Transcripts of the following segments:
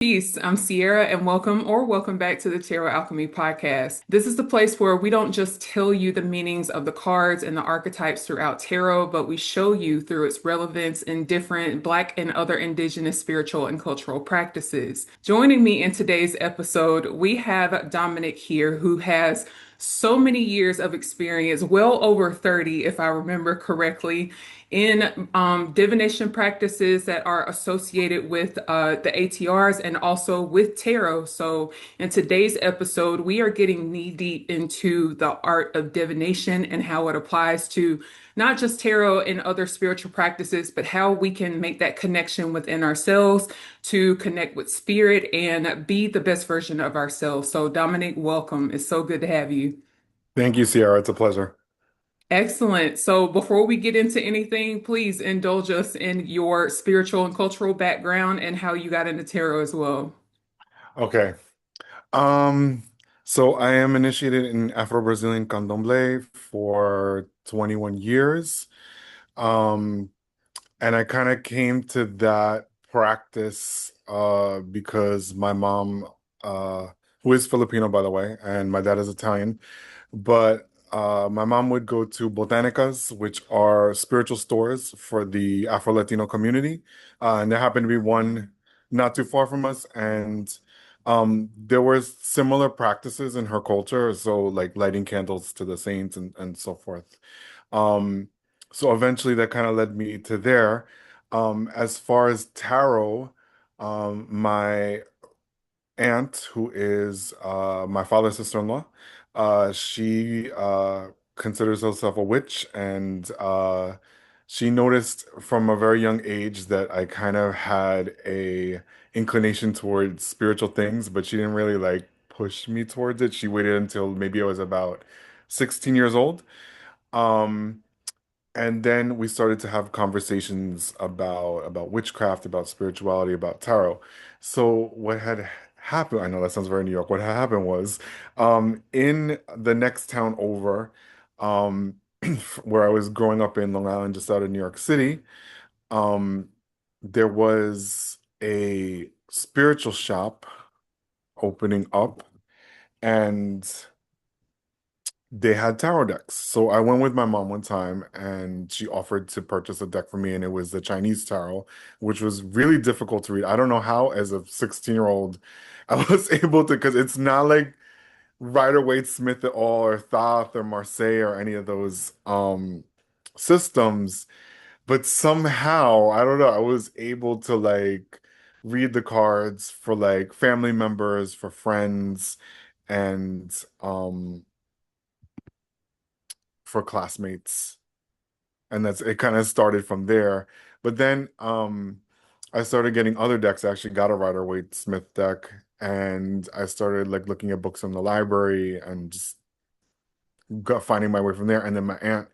Peace. I'm Sierra, and welcome back to the Tarot Alchemy Podcast. This is the place where we don't just tell you the meanings of the cards and the archetypes throughout tarot, but we show you through its relevance in different Black and other Indigenous spiritual and cultural practices. Joining me in today's episode, we have Dominick here, who has so many years of experience, well over 30, if I remember correctly, in divination practices that are associated with the ATRs and also with tarot. So, in today's episode, we are getting knee deep into the art of divination and how it applies to not just tarot and other spiritual practices, but how we can make that connection within ourselves to connect with spirit and be the best version of ourselves. So, Dominic, welcome. It's so good to have you. Thank you, Sierra. It's a pleasure. Excellent. So before we get into anything, please indulge us in your spiritual and cultural background and how you got into tarot as well. Okay. Um, so I am initiated in Afro-Brazilian Candomblé for 21 years. Um, and I kind of came to that practice because my mom, who is Filipino, by the way, and my dad is Italian, but my mom would go to Botanicas, which are spiritual stores for the Afro-Latino community. And there happened to be one not too far from us. And there were similar practices in her culture. So like lighting candles to the saints and so forth. Um, so eventually that kind of led me to there. As far as tarot, my aunt, who is my father's sister-in-law, she considers herself a witch, and she noticed from a very young age that I kind of had a inclination towards spiritual things, but she didn't really like push me towards it. She waited until maybe I was about 16 years old. Um, and then we started to have conversations about witchcraft, about spirituality, about tarot. So what had happened, I know that sounds very New York. What had happened was in the next town over, um, where I was growing up in Long Island, just out of New York City, um, there was a spiritual shop opening up, and they had tarot decks. So I went with my mom one time and she offered to purchase a deck for me, and it was the Chinese tarot, which was really difficult to read. I don't know how, as a 16-year-old, I was able to, because it's not like Rider-Waite-Smith at all, or Thoth or Marseille or any of those systems. But somehow, I don't know, I was able to like read the cards for like family members, for friends, and for classmates, and that's it. Kind of started from there. But then I started getting other decks. I actually got a Rider-Waite-Smith deck, and I started like looking at books from the library and just got finding my way from there. And then my aunt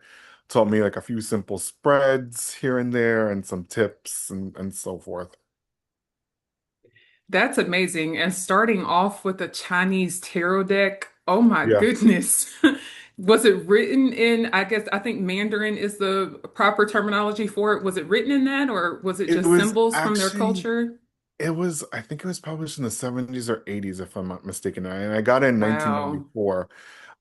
taught me like a few simple spreads here and there and some tips and so forth. That's amazing. And starting off with a Chinese tarot deck, oh my Yeah. goodness. Was it written in, I think Mandarin is the proper terminology for it. Was it written in that, or was it It just was symbols from their actually culture? I think it was published in the 70s or 80s, if I'm not mistaken. And I got it in Wow. 1994.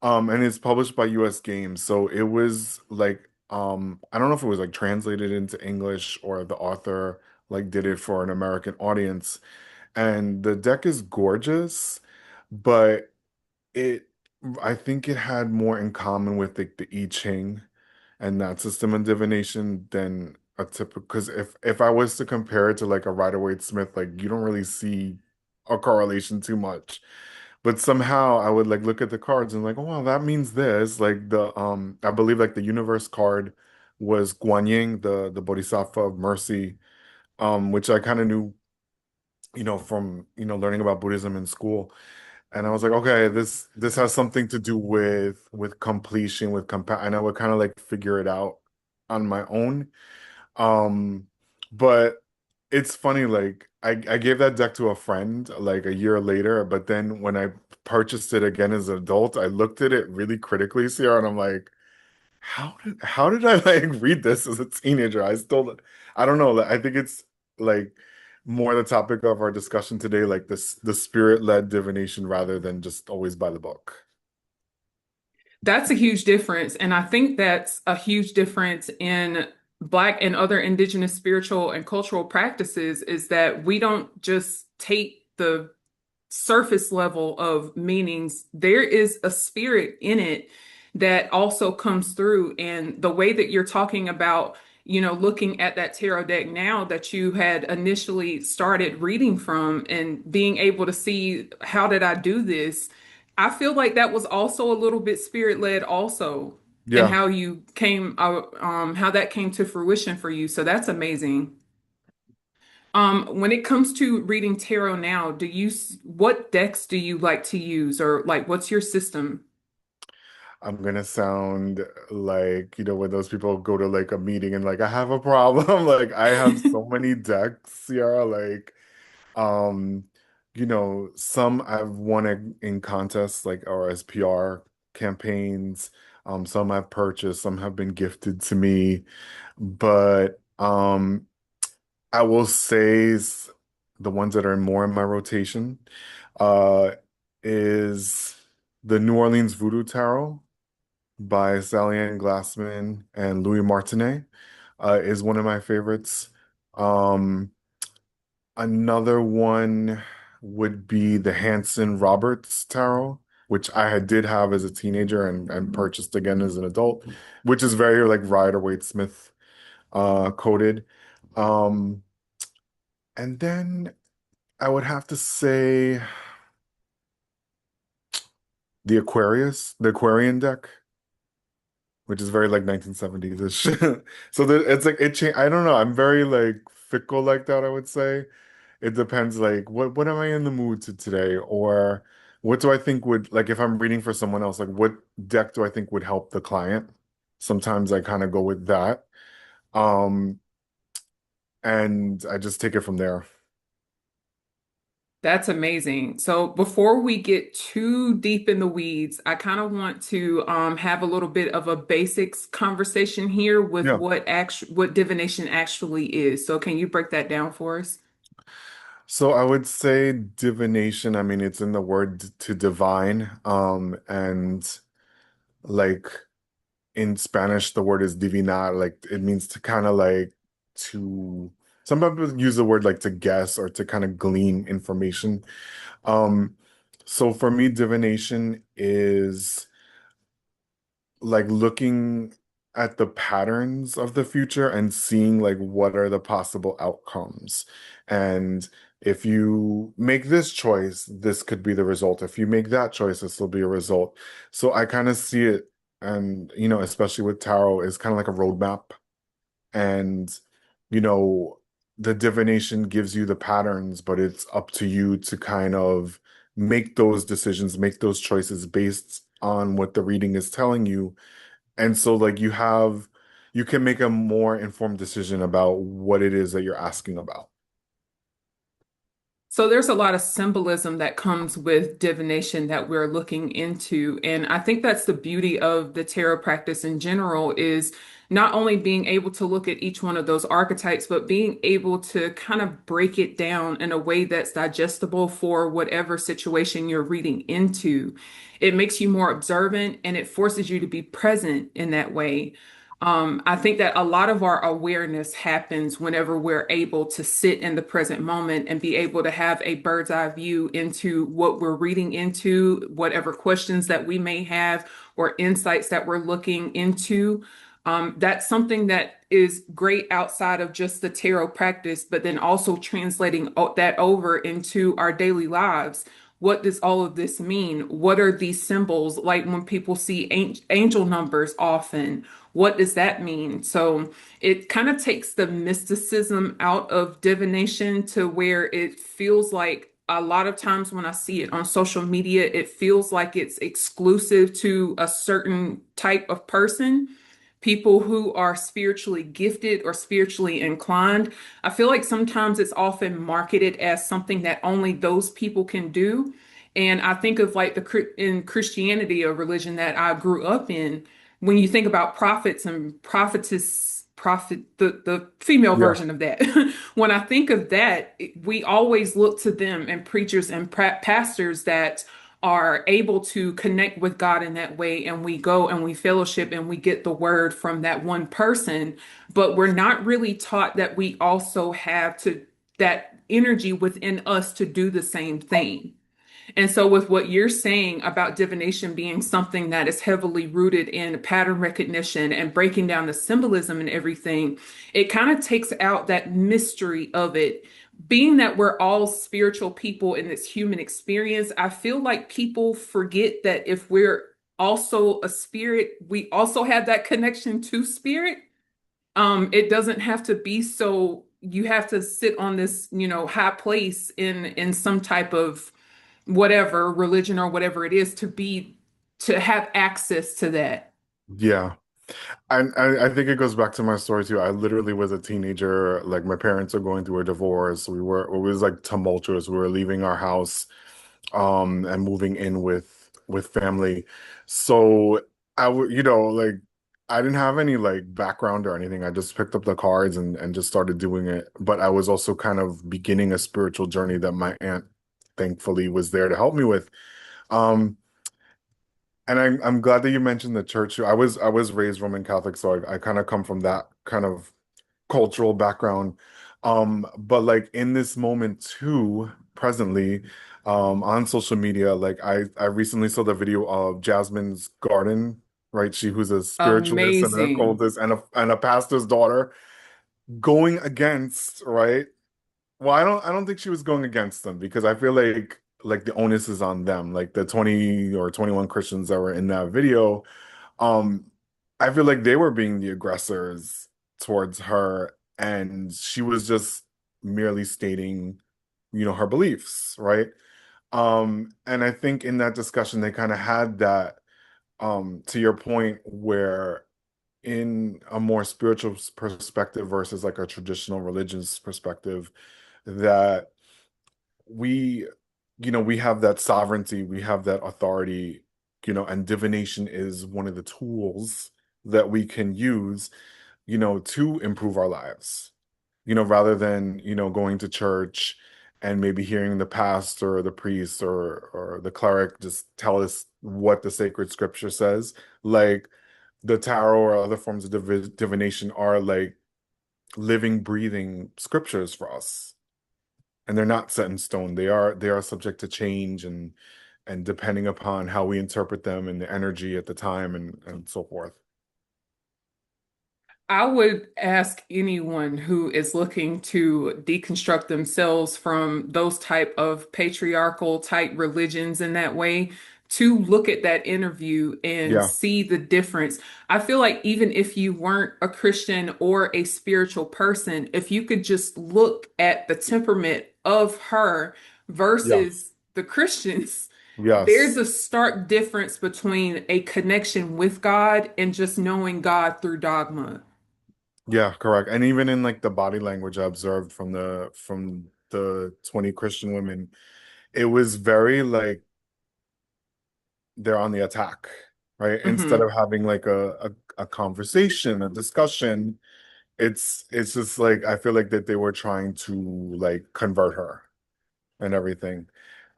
And it's published by US Games. So it was like, I don't know if it was like translated into English or the author like did it for an American audience. And the deck is gorgeous, but it, I think it had more in common with like the I Ching and that system of divination than a typical. Because if I was to compare it to like a Rider-Waite-Smith, like you don't really see a correlation too much. But somehow I would like look at the cards and like, oh wow, that means this. Like the I believe like the universe card was Guanyin, the Bodhisattva of mercy, which I kind of knew, from learning about Buddhism in school. And I was like, okay, this has something to do with completion, with compa, and I would kind of like figure it out on my own. Um, but it's funny, like I gave that deck to a friend like a year later, but then when I purchased it again as an adult, I looked at it really critically, Sierra, and I'm like, how did I like read this as a teenager? I don't know. Like, I think it's like more the topic of our discussion today, like this the spirit-led divination rather than just always by the book. That's a huge difference. And I think that's a huge difference in Black and other indigenous spiritual and cultural practices is that we don't just take the surface level of meanings. There is a spirit in it that also comes through. And the way that you're talking about, looking at that tarot deck now that you had initially started reading from and being able to see, how did I do this? I feel like that was also a little bit spirit led also, and Yeah, how you came how that came to fruition for you. So that's amazing. When it comes to reading tarot now, what decks do you like to use, or like what's your system? I'm gonna sound like, when those people go to like a meeting and like I have a problem. Like I have so many decks, yeah, like um, some I've won in contests like or as PR campaigns. Some I've purchased, some have been gifted to me. But I will say the ones that are more in my rotation uh is the New Orleans Voodoo Tarot by Sally Ann Glassman and Louis Martinet is one of my favorites. Um, Another one would be the Hanson Roberts Tarot, which did have as a teenager and purchased again as an adult, which is very like Rider-Waite-Smith coded. Um, and then I would have to say the Aquarian deck, which is very like 1970s-ish. So it's like it changed. I don't know. I'm very like fickle like that, I would say. It depends like what am I in the mood to today? Or what do I think would like if I'm reading for someone else, like what deck do I think would help the client? Sometimes I kind of go with that. Um, and I just take it from there. That's amazing. So before we get too deep in the weeds, I kind of want to have a little bit of a basics conversation here with Yeah. what divination actually is. So can you break that down for us? So I would say divination, I mean it's in the word to divine. And like in Spanish, the word is divinar. Like it means to kind of like to. Some people use the word like to guess or to kind of glean information. Um, so for me, divination is like looking at the patterns of the future and seeing like what are the possible outcomes. And if you make this choice, this could be the result. If you make that choice, this will be a result. So I kind of see it, and especially with tarot, is kind of like a roadmap. And you know, the divination gives you the patterns, but it's up to you to kind of make those decisions, make those choices based on what the reading is telling you. And so like you can make a more informed decision about what it is that you're asking about. So there's a lot of symbolism that comes with divination that we're looking into. And I think that's the beauty of the tarot practice in general is not only being able to look at each one of those archetypes, but being able to kind of break it down in a way that's digestible for whatever situation you're reading into. It makes you more observant and it forces you to be present in that way. I think that a lot of our awareness happens whenever we're able to sit in the present moment and be able to have a bird's eye view into what we're reading into, whatever questions that we may have or insights that we're looking into. That's something that is great outside of just the tarot practice, but then also translating that over into our daily lives. What does all of this mean? What are these symbols? Like when people see angel numbers often, what does that mean? So it kind of takes the mysticism out of divination to where it feels like a lot of times when I see it on social media, it feels like it's exclusive to a certain type of person, people who are spiritually gifted or spiritually inclined. I feel like sometimes it's often marketed as something that only those people can do. And I think of like in Christianity, a religion that I grew up in, when you think about prophets and prophetess prophet, the female Yeah. version of that. When I think of that, we always look to them and preachers and pastors that are able to connect with God in that way. And we go and we fellowship and we get the word from that one person. But we're not really taught that we also have to, that energy within us to do the same thing. And so, with what you're saying about divination being something that is heavily rooted in pattern recognition and breaking down the symbolism and everything, it kind of takes out that mystery of it. Being that we're all spiritual people in this human experience, I feel like people forget that if we're also a spirit, we also have that connection to spirit. It doesn't have to be so you have to sit on this, high place in some type of whatever religion or whatever it is to have access to that. Yeah. And I think it goes back to my story too. I literally was a teenager. Like my parents are going through a divorce. It was like tumultuous. We were leaving our house, and moving in with family. So I would, like I didn't have any like background or anything. I just picked up the cards and just started doing it. But I was also kind of beginning a spiritual journey that my aunt thankfully was there to help me with. Um, and I'm glad that you mentioned the church. I was raised Roman Catholic, so I kind of come from that kind of cultural background. But like in this moment too, presently, on social media, like I recently saw the video of Jasmine's garden, right? She who's a spiritualist and an Amazing. occultist and a pastor's daughter going against, right? Well, I don't think she was going against them because I feel like the onus is on them. Like the 20 or 21 Christians that were in that video, um, I feel like they were being the aggressors towards her, and she was just merely stating, her beliefs, right? And I think in that discussion they kind of had that, to your point, where in a more spiritual perspective versus like a traditional religious perspective, that we we have that sovereignty, we have that authority, and divination is one of the tools that we can use, to improve our lives, rather than, going to church and maybe hearing the pastor or the priest or the cleric just tell us what the sacred scripture says. Like the tarot or other forms of divination are like living, breathing scriptures for us, and they're not set in stone. They are subject to change and depending upon how we interpret them and the energy at the time and so forth. I would ask anyone who is looking to deconstruct themselves from those type of patriarchal type religions in that way to look at that interview and Yeah, see the difference. I feel like even if you weren't a Christian or a spiritual person, if you could just look at the temperament of her yeah, versus the Christians, there's yes, a stark difference between a connection with God and just knowing God through dogma. yeah, correct. And even in like the body language I observed from the 20 Christian women, it was very like they're on the attack, right? Instead Hmm. of having like a conversation, a discussion, it's just like I feel like that they were trying to like convert her and everything.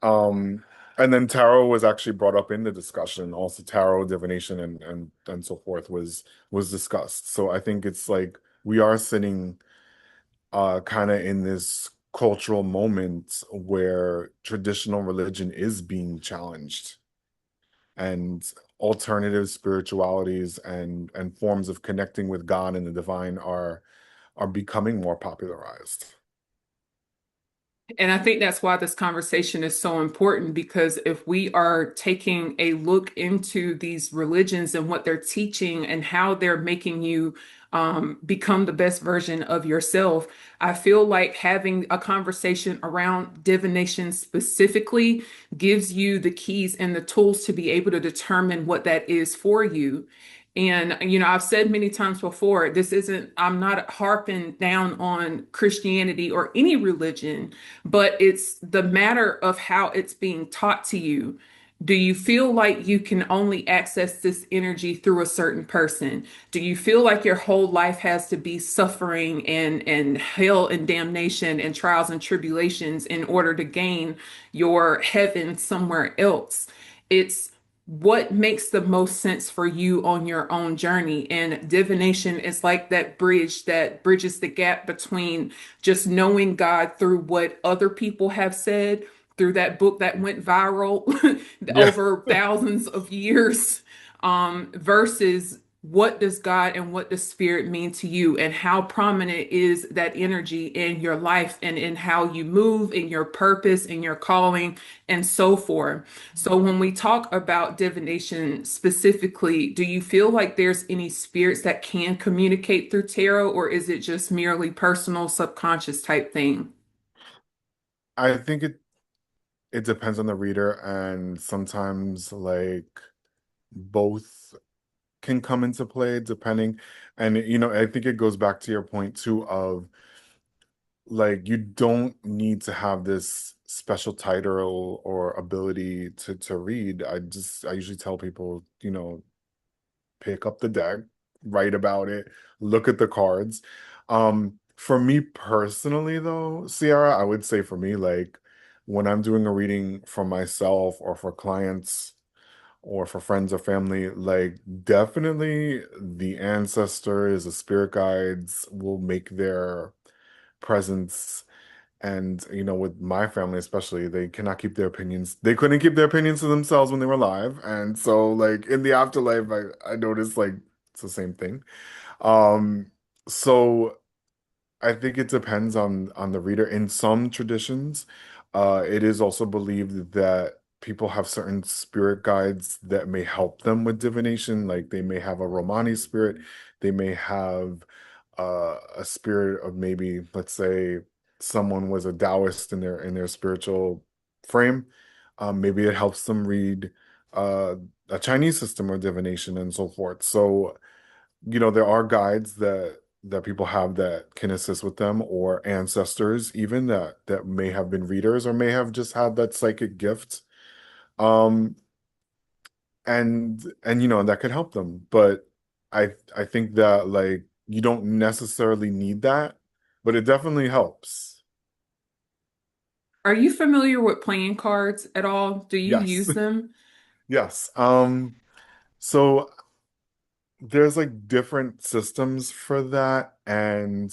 Um, and then tarot was actually brought up in the discussion. Also, tarot, divination, and so forth was discussed. So I think it's like we are sitting kind of in this cultural moment where traditional religion is being challenged, and alternative spiritualities and forms of connecting with God and the divine are becoming more popularized. And I think that's why this conversation is so important because if we are taking a look into these religions and what they're teaching and how they're making you become the best version of yourself, I feel like having a conversation around divination specifically gives you the keys and the tools to be able to determine what that is for you. And, I've said many times before, I'm not harping down on Christianity or any religion, but it's the matter of how it's being taught to you. Do you feel like you can only access this energy through a certain person? Do you feel like your whole life has to be suffering and hell and damnation and trials and tribulations in order to gain your heaven somewhere else? It's what makes the most sense for you on your own journey. And divination is like that bridge that bridges the gap between just knowing God through what other people have said, through that book that went viral Yeah. over thousands of years, versus what does God and what does spirit mean to you, and how prominent is that energy in your life and in how you move, in your purpose, in your calling, and so forth. So when we talk about divination specifically, do you feel like there's any spirits that can communicate through tarot, or is it just merely personal, subconscious type thing? I think it depends on the reader, and sometimes like both can come into play depending. And I think it goes back to your point too of like you don't need to have this special title or ability to read. I usually tell people, pick up the deck, write about it, look at the cards. For me personally though, Sierra, I would say for me, like when I'm doing a reading for myself or for clients or for friends or family, like definitely the ancestors, the spirit guides will make their presence. And with my family especially, they cannot keep their opinions. They couldn't keep their opinions to themselves when they were alive. And so like in the afterlife, I noticed like it's the same thing. Um, so I think it depends on the reader. In some traditions, it is also believed that people have certain spirit guides that may help them with divination. Like they may have a Romani spirit, they may have a spirit of maybe, let's say, someone was a Taoist in their spiritual frame. Maybe it helps them read uh, a Chinese system of divination and so forth. So there are guides that people have that can assist with them, or ancestors even that may have been readers or may have just had that psychic gift. Um, and that could help them. But I think that like you don't necessarily need that, but it definitely helps. Are you familiar with playing cards at all? Do you Yes. use them? Yes. So there's like different systems for that, and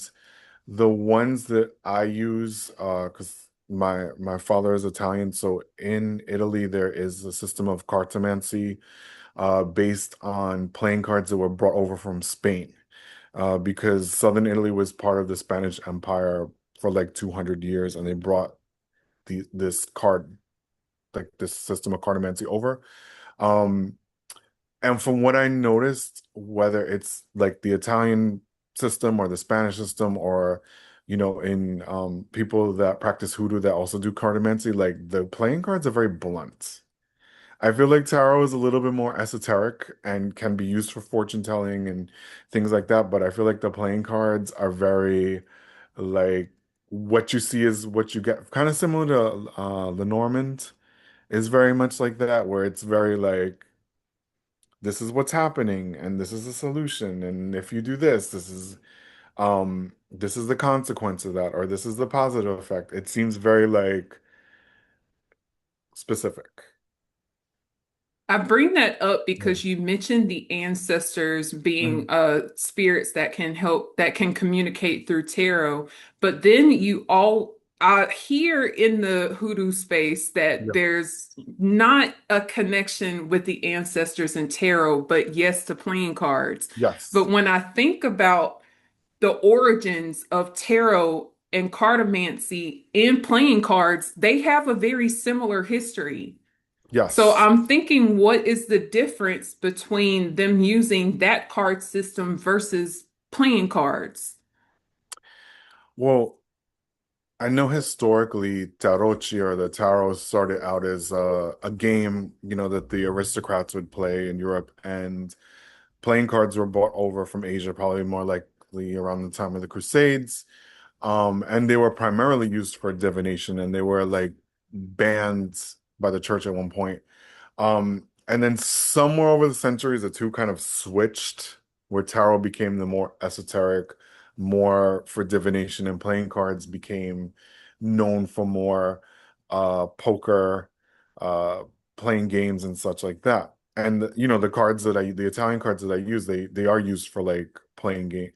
the ones that I use, because my father is Italian, so in Italy there is a system of cartomancy, based on playing cards that were brought over from Spain, because southern Italy was part of the Spanish Empire for like 200 years, and they brought this card, like this system of cartomancy over. Um, and from what I noticed, whether it's like the Italian system or the Spanish system, or in people that practice hoodoo that also do cartomancy, like the playing cards are very blunt. I feel like tarot is a little bit more esoteric and can be used for fortune telling and things like that, but I feel like the playing cards are very like what you see is what you get. Kind of similar to Lenormand is very much like that, where it's very like this is what's happening and this is the solution, and if you do this, this is the consequence of that, or this is the positive effect. It seems very like specific. I bring that up Yeah. because you mentioned the ancestors being Mhm. spirits that can help, that can communicate through tarot. But then you all hear in the hoodoo space that Yeah. there's not a connection with the ancestors and tarot, but yes to playing cards. Yes. But when I think about the origins of tarot and cartomancy in playing cards, they have a very similar history. So Yes. I'm thinking, what is the difference between them using that card system versus playing cards? Well, I know historically tarocchi or the tarot started out as a game, that the aristocrats would play in Europe, and playing cards were brought over from Asia, probably more likely around the time of the Crusades. And they were primarily used for divination, and they were like banned by the church at one point. And then somewhere over the centuries, the two kind of switched, where tarot became the more esoteric, more for divination, and playing cards became known for more poker, uh, playing games and such like that. And the cards the Italian cards that I use, they are used for like playing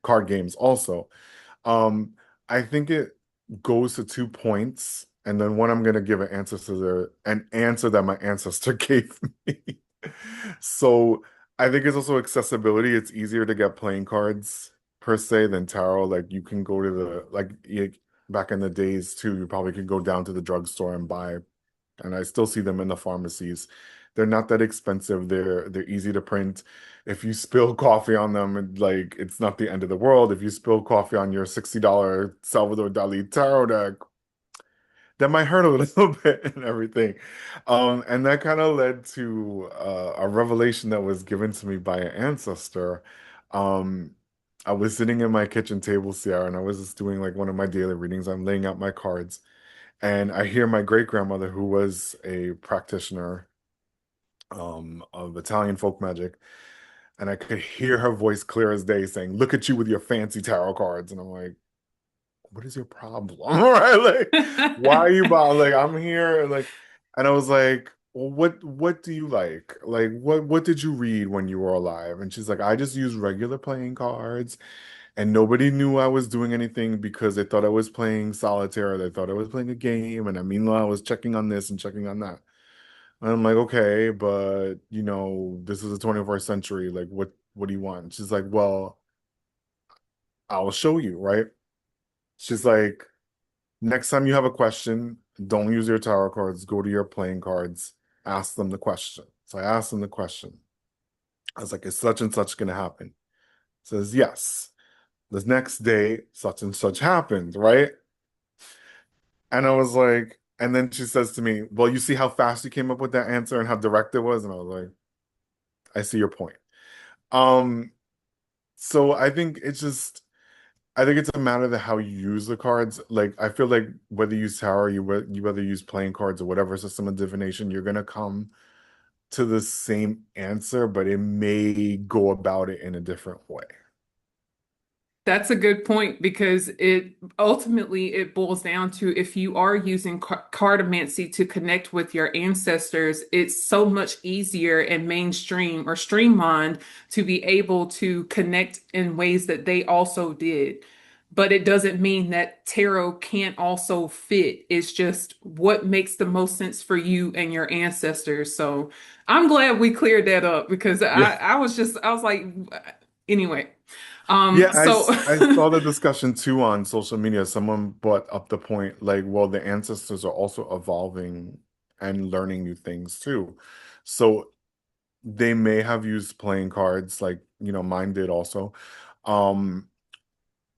card games also. Um, I think it goes to 2 points, and then one I'm gonna give an answer that my ancestor gave me. So I think it's also accessibility. It's easier to get playing cards per se than tarot. Like you can go to back in the days too, you probably could go down to the drugstore and buy, and I still see them in the pharmacies. They're not that expensive. They're easy to print. If you spill coffee on them, like it's not the end of the world. If you spill coffee on your $60 Salvador Dali tarot deck, that might hurt a little bit and everything. And that kind of led to a revelation that was given to me by an ancestor. Um, I was sitting in my kitchen table, Sierra, and I was just doing like one of my daily readings. I'm laying out my cards. And I hear my great grandmother, who was a practitioner of Italian folk magic, and I could hear her voice clear as day saying, "Look at you with your fancy tarot cards." And I'm like, "What is your problem?" Right? Like, why are you like I'm here and I was like, "Well, what do you like? Like what did you read when you were alive?" And she's like, "I just use regular playing cards." And nobody knew I was doing anything because they thought I was playing solitaire. They thought I was playing a game. And meanwhile, I was checking on this and checking on that. And I'm like, okay, but this is the 21st century. Like, what do you want? She's like, well, I'll show you, right? She's like, next time you have a question, don't use your tarot cards. Go to your playing cards. Ask them the question. So I asked them the question. I was like, is such and such going to happen? Says, yes. The next day, such and such happened, right? And I was like, and then she says to me, well, you see how fast you came up with that answer and how direct it was? And I was like, I see your point. Um, so I think it's a matter of how you use the cards. Like, I feel like whether you use tarot, you whether you use playing cards or whatever system of divination, you're gonna come to the same answer, but it may go about it in a different way. That's a good point because it ultimately it boils down to if you are using cartomancy to connect with your ancestors, it's so much easier and mainstream or streamlined to be able to connect in ways that they also did. But it doesn't mean that tarot can't also fit. It's just what makes the most sense for you and your ancestors. So I'm glad we cleared that up because Yeah. I was like, anyway. Yeah, So I saw the discussion too on social media. Someone brought up the point like, well, the ancestors are also evolving and learning new things too. So they may have used playing cards like, mine did also. Um,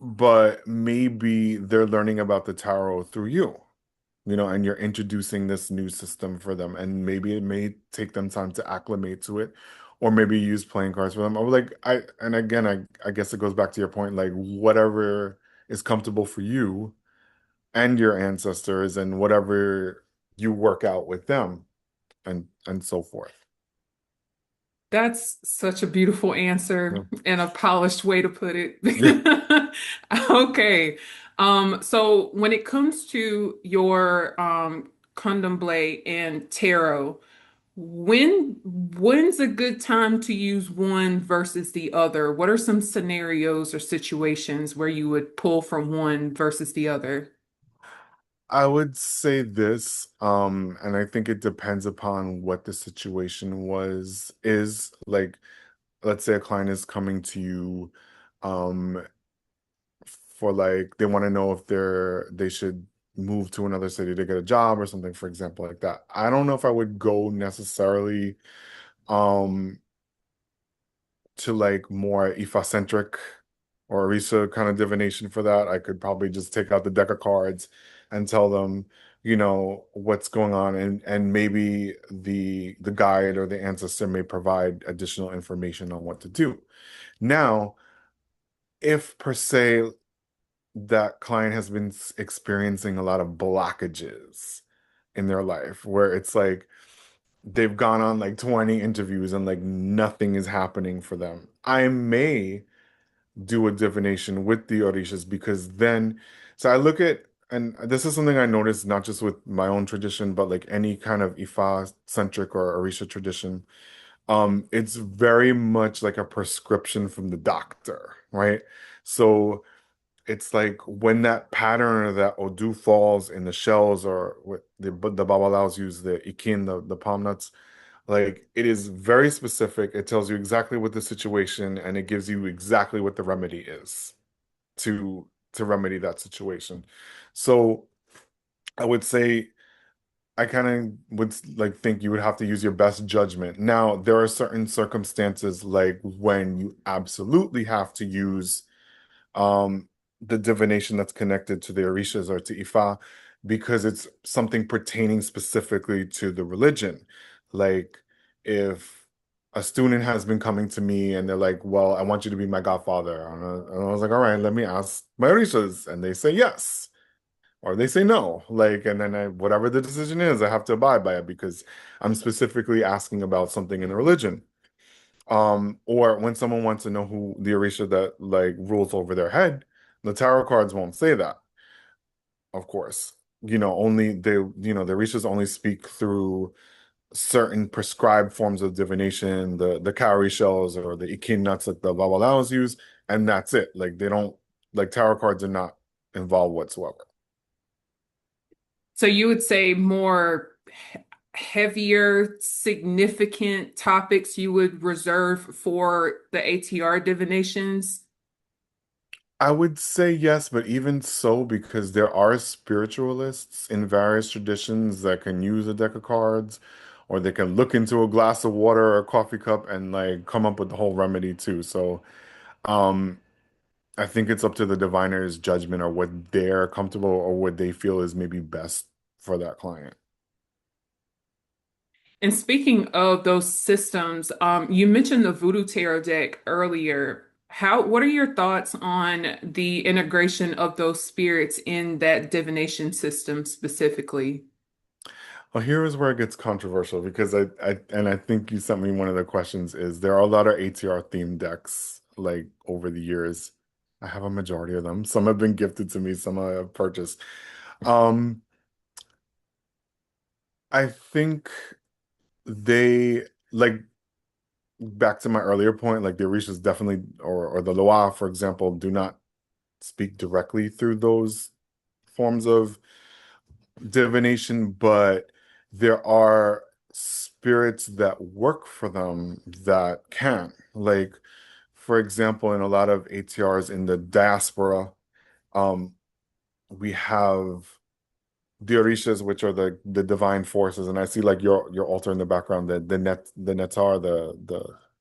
but maybe they're learning about the tarot through you, and you're introducing this new system for them, and maybe it may take them time to acclimate to it, or maybe use playing cards for them. I was like, and again, I guess it goes back to your point, like whatever is comfortable for you and your ancestors, and whatever you work out with them, and so forth. that's such a beautiful Yeah. answer and a polished way to put it. Yeah. Okay. So when it comes to your condomble and tarot, when's a good time to use one versus the other? What are some scenarios or situations where you would pull from one versus the other? I would say this, and I think it depends upon what the situation is like, let's say a client is coming to you, um, for like they want to know if they should move to another city to get a job or something, for example, like that. I don't know if I would go necessarily, um, to like more Ifa-centric or Orisa kind of divination for that. I could probably just take out the deck of cards and tell them, what's going on, and maybe the guide or the ancestor may provide additional information on what to do. Now, if per se that client has been experiencing a lot of blockages, in their life where it's like they've gone on like 20 interviews and like nothing is happening for them. I may do a divination with the Orishas because then, so I look at, and this is something I noticed not just with my own tradition, but like any kind of Ifa centric or Orisha tradition. It's very much like a prescription from the doctor, right? So it's like when that pattern or that Odu falls in the shells or what the Babalaos use the ikin, the palm nuts, like it is very specific. It tells you exactly what the situation and it gives you exactly what the remedy is to remedy that situation. So I would say I kind of would like think you would have to use your best judgment. Now, there are certain circumstances like when you absolutely have to use um the divination that's connected to the Orishas or to Ifa because it's something pertaining specifically to the religion. Like if a student has been coming to me and they're like, "Well, I want you to be my godfather." And I was like, "All right, let me ask my Orishas." And they say yes or they say no. Like, and then whatever the decision is, I have to abide by it because I'm specifically asking about something in the religion. Or when someone wants to know who the Orisha that like rules over their head, the tarot cards won't say that, of course. Only the Orishas only speak through certain prescribed forms of divination, the cowrie shells or the ikin nuts that the Babalaos use, and that's it. Like they don't like tarot cards are not involved whatsoever. So you would say more heavier, significant topics you would reserve for the ATR divinations. I would say yes, but even so, because there are spiritualists in various traditions that can use a deck of cards, or they can look into a glass of water or a coffee cup and like come up with the whole remedy too. So, um, I think it's up to the diviner's judgment or what they're comfortable or what they feel is maybe best for that client. And speaking of those systems, you mentioned the Voodoo Tarot deck earlier. What are your thoughts on the integration of those spirits in that divination system specifically? Well, here is where it gets controversial because I think you sent me one of the questions is there are a lot of ATR themed decks like over the years. I have a majority of them. Some have been gifted to me, some I have purchased. Um, I think they like back to my earlier point, like the Orishas definitely or the Loa, for example, do not speak directly through those forms of divination, but there are spirits that work for them that can. Like, for example, in a lot of ATRs in the diaspora, um, we have the Orishas, which are the divine forces, and I see like your altar in the background, the Netar,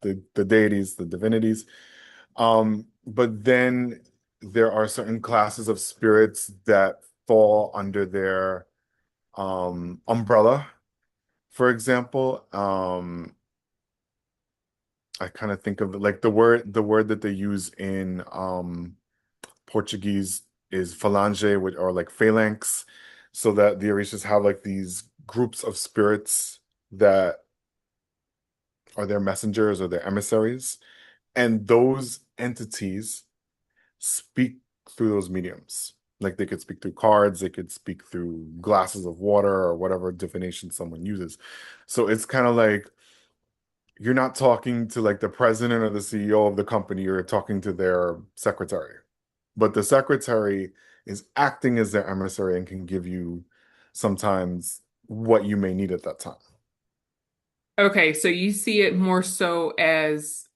the deities, the divinities. But then there are certain classes of spirits that fall under their umbrella. For example, I kind of think of like the word that they use in Portuguese is phalange, which or like phalanx, so that the Orishas have like these groups of spirits that are their messengers or their emissaries, and those entities speak through those mediums. Like they could speak through cards, they could speak through glasses of water or whatever divination someone uses. So it's kind of like you're not talking to like the president or the CEO of the company, you're talking to their secretary. But the secretary is acting as their emissary and can give you sometimes what you may need at that time. Okay, so you see it more so as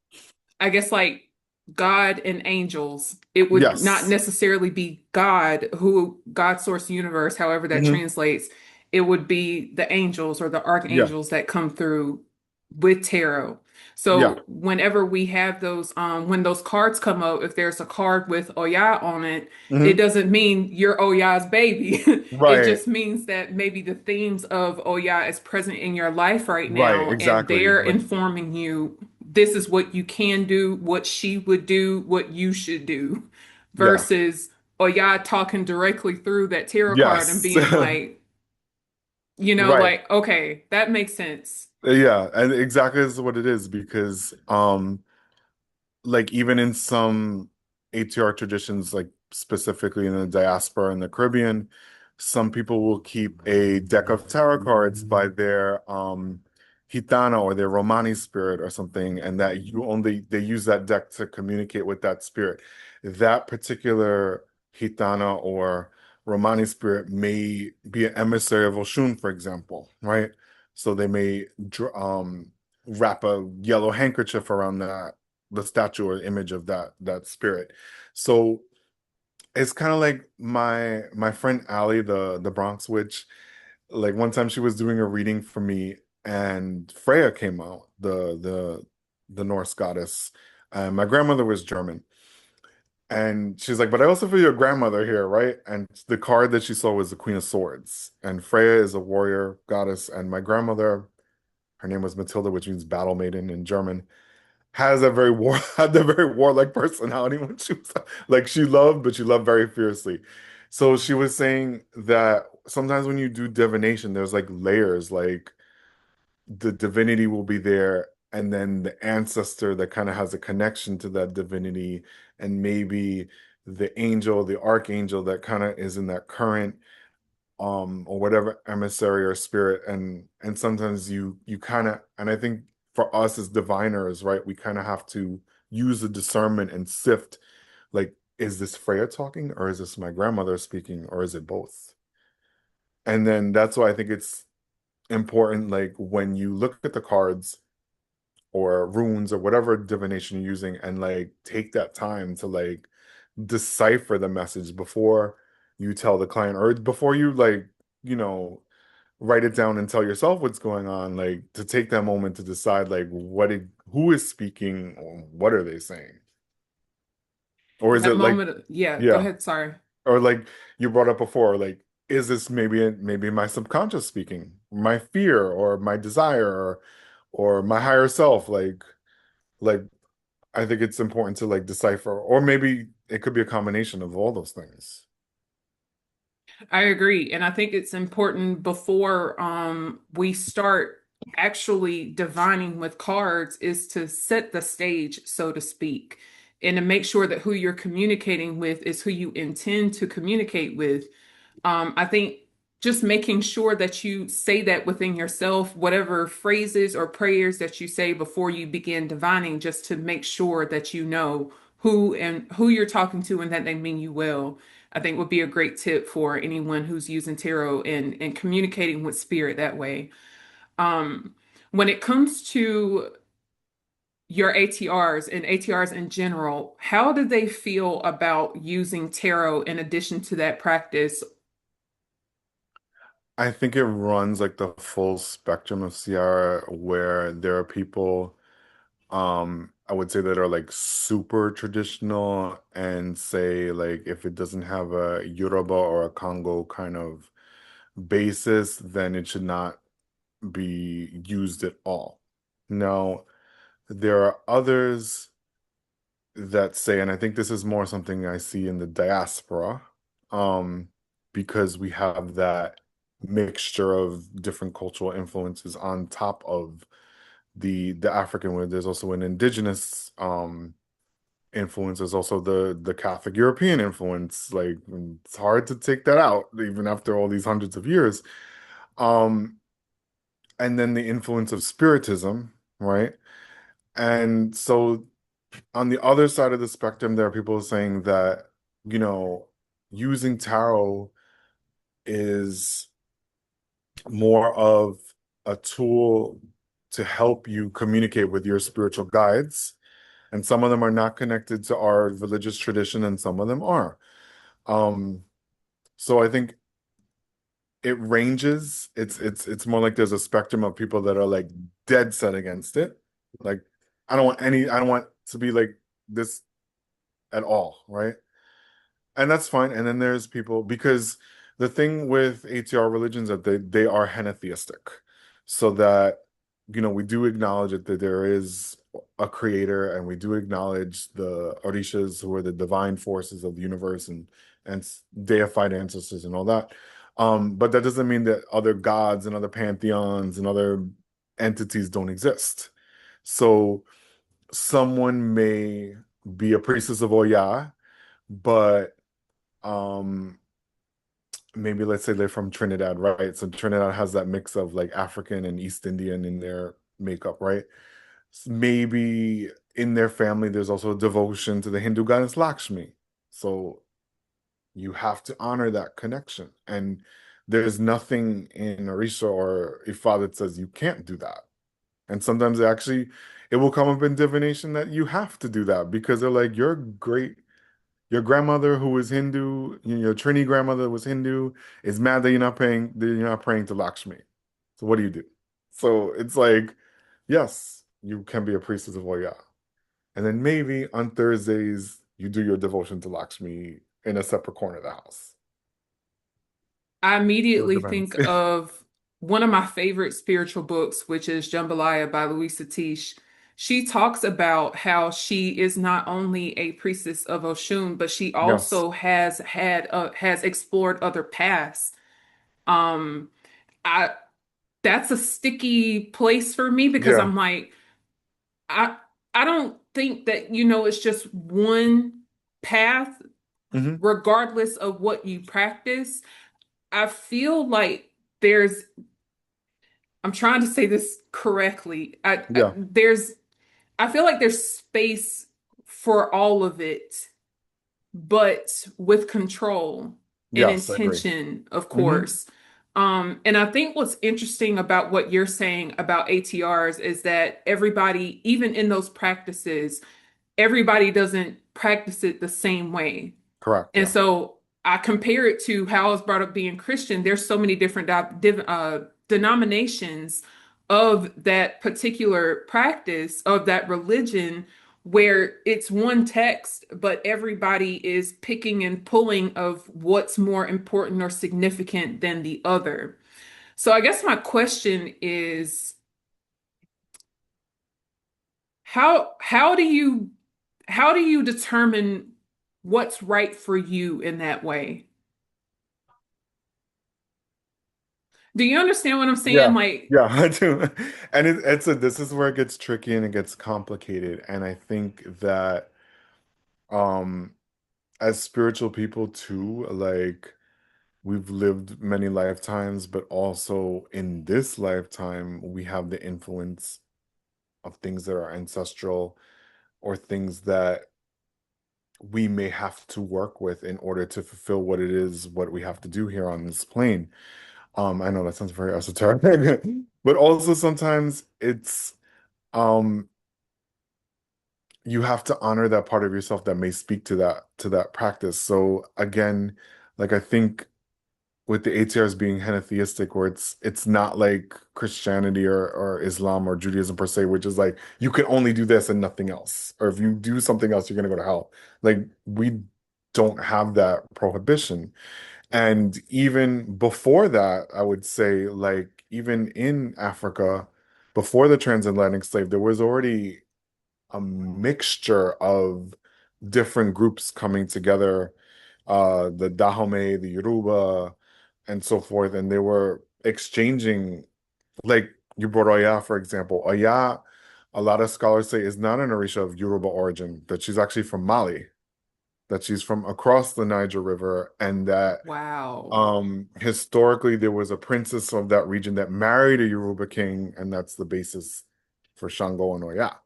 I guess like God and angels. It would not Yes. necessarily be God, who God source universe, however that Hmm. translates. It would be the angels or the Yeah. archangels that come through with tarot. Yeah. So whenever we have those, when those cards come up, if there's a card with Oya on it, it Hmm. doesn't mean you're Oya's baby. It Right. just means that maybe the themes of Oya is present in your life right Right. now, and Exactly. they're Like, informing you this is what you can do, what she would do, what you should do, yeah. versus Oya talking directly through that tarot card and Yes. being like, Right. Like, okay, that makes sense. Yeah, and exactly is what it is because like even in some ATR traditions, like specifically in the diaspora in the Caribbean, some people will keep a deck of tarot cards by their Gitana or their Romani spirit or something, and that you only they use that deck to communicate with that spirit. That particular Gitana or Romani spirit may be an emissary of Oshun, for example, right? So they may wrap a yellow handkerchief around the statue or image of that spirit. So it's kind of like my friend Allie, the Bronx witch. Like one time she was doing a reading for me, and Freya came out, the Norse goddess. And my grandmother was German, and she's like, "But I also feel your grandmother here, right?" And the card that she saw was the Queen of Swords, and Freya is a warrior goddess, and my grandmother, her name was Matilda, which means battle maiden in German, has a very war had a very warlike personality when she was like she loved, but she loved very fiercely. So she was saying that sometimes when you do divination, there's like layers, like the divinity will be there, and then the ancestor that kind of has a connection to that divinity, and maybe the angel, the archangel that kind of is in that current or whatever emissary or spirit, and sometimes you kind of, and I think for us as diviners, right, we kind of have to use the discernment and sift, like, is this Freya talking, or is this my grandmother speaking, or is it both? And then that's why I think it's important, like when you look at the cards or runes or whatever divination you're using, and like take that time to like decipher the message before you tell the client, or before you like, you know, write it down and tell yourself what's going on, like to take that moment to decide like who is speaking, or what are they saying? Or is That it like, moment, yeah, go yeah, ahead, sorry. or like you brought up before, like is this maybe my subconscious speaking, my fear or my desire, or my higher self, like I think it's important to like decipher, or maybe it could be a combination of all those things. I agree. And I think it's important before we start actually divining with cards is to set the stage, so to speak, and to make sure that who you're communicating with is who you intend to communicate with. I think just making sure that you say that within yourself, whatever phrases or prayers that you say before you begin divining, just to make sure that you know who you're talking to and that they mean you well. I think would be a great tip for anyone who's using tarot and communicating with spirit that way. Um, when it comes to your ATRs and ATRs in general, how do they feel about using tarot in addition to that practice? I think it runs like the full spectrum of Ciara, where there are people, I would say, that are like super traditional and say like if it doesn't have a Yoruba or a Congo kind of basis, then it should not be used at all. Now, there are others that say, and I think this is more something I see in the diaspora, um, because we have that mixture of different cultural influences on top of the African, where there's also an indigenous influence. There's also the Catholic European influence. Like it's hard to take that out, even after all these hundreds of years. Um, and then the influence of Spiritism, right? And so on the other side of the spectrum, there are people saying that, you know, using tarot is more of a tool to help you communicate with your spiritual guides. And some of them are not connected to our religious tradition, and some of them are. Um, so I think it ranges. It's more like there's a spectrum of people that are like dead set against it. Like, I don't want to be like this at all, right? And that's fine. And then there's people, because the thing with ATR religions that they are henotheistic, so that we do acknowledge that there is a creator, and we do acknowledge the Orishas, who are the divine forces of the universe, and deified ancestors and all that. But that doesn't mean that other gods and other pantheons and other entities don't exist. So someone may be a priestess of Oya, but um maybe let's say they're from Trinidad, right? So Trinidad has that mix of like African and East Indian in their makeup, right? Maybe in their family there's also devotion to the Hindu goddess Lakshmi. So you have to honor that connection. And there's nothing in Orisha or Ifa that says you can't do that. And sometimes it will come up in divination that you have to do that because they're like, your grandmother who was Hindu, your Trini grandmother was Hindu, is mad that you're not praying to Lakshmi. So what do you do? So it's like, yes, you can be a priestess of Oya. And then maybe on Thursdays, you do your devotion to Lakshmi in a separate corner of the house. I So it immediately depends. think of one of my favorite spiritual books, which is Jambalaya by Louisa Tish. She talks about how she is not only a priestess of Oshun, but she Yes. also has explored other paths. Um, I That's a sticky place for me because Yeah. I'm like, I I don't think that, it's just one path, Hmm. regardless of what you practice. I feel like there's, I'm trying to say this correctly. Yeah. I feel like there's space for all of it, but with control and Yes, I agree. intention, of Hmm. course. And I think what's interesting about what you're saying about ATRs is that everybody, even in those practices, everybody doesn't practice it the same way. Correct. And Yeah. so I compare it to how I was brought up being Christian. There's so many different denominations of that particular practice, of that religion, where it's one text, but everybody is picking and pulling of what's more important or significant than the other. So I guess my question is, how do you determine what's right for you in that way? Do you understand what I'm saying? Yeah. Like, Yeah, I do. And this is where it gets tricky and it gets complicated. And I think that um as spiritual people too, like we've lived many lifetimes, but also in this lifetime, we have the influence of things that are ancestral or things that we may have to work with in order to fulfill what we have to do here on this plane. I know that sounds very esoteric, but also sometimes it's um you have to honor that part of yourself that may speak to that practice. So again, like I think with the ATRs being henotheistic, where it's not like Christianity or Islam or Judaism per se, which is like you can only do this and nothing else, or if you do something else, you're gonna go to hell. Like we don't have that prohibition. And even before that, I would say, like even in Africa, before the transatlantic slave, there was already a mixture of different groups coming together, the Dahomey, the Yoruba, and so forth, and they were exchanging, like you brought Oya, for example. Oya, a lot of scholars say is not an Orisha of Yoruba origin, that she's actually from Mali, that she's from across the Niger River, and that wow. historically there was a princess of that region that married a Yoruba king, and that's the basis for Shango and Oya.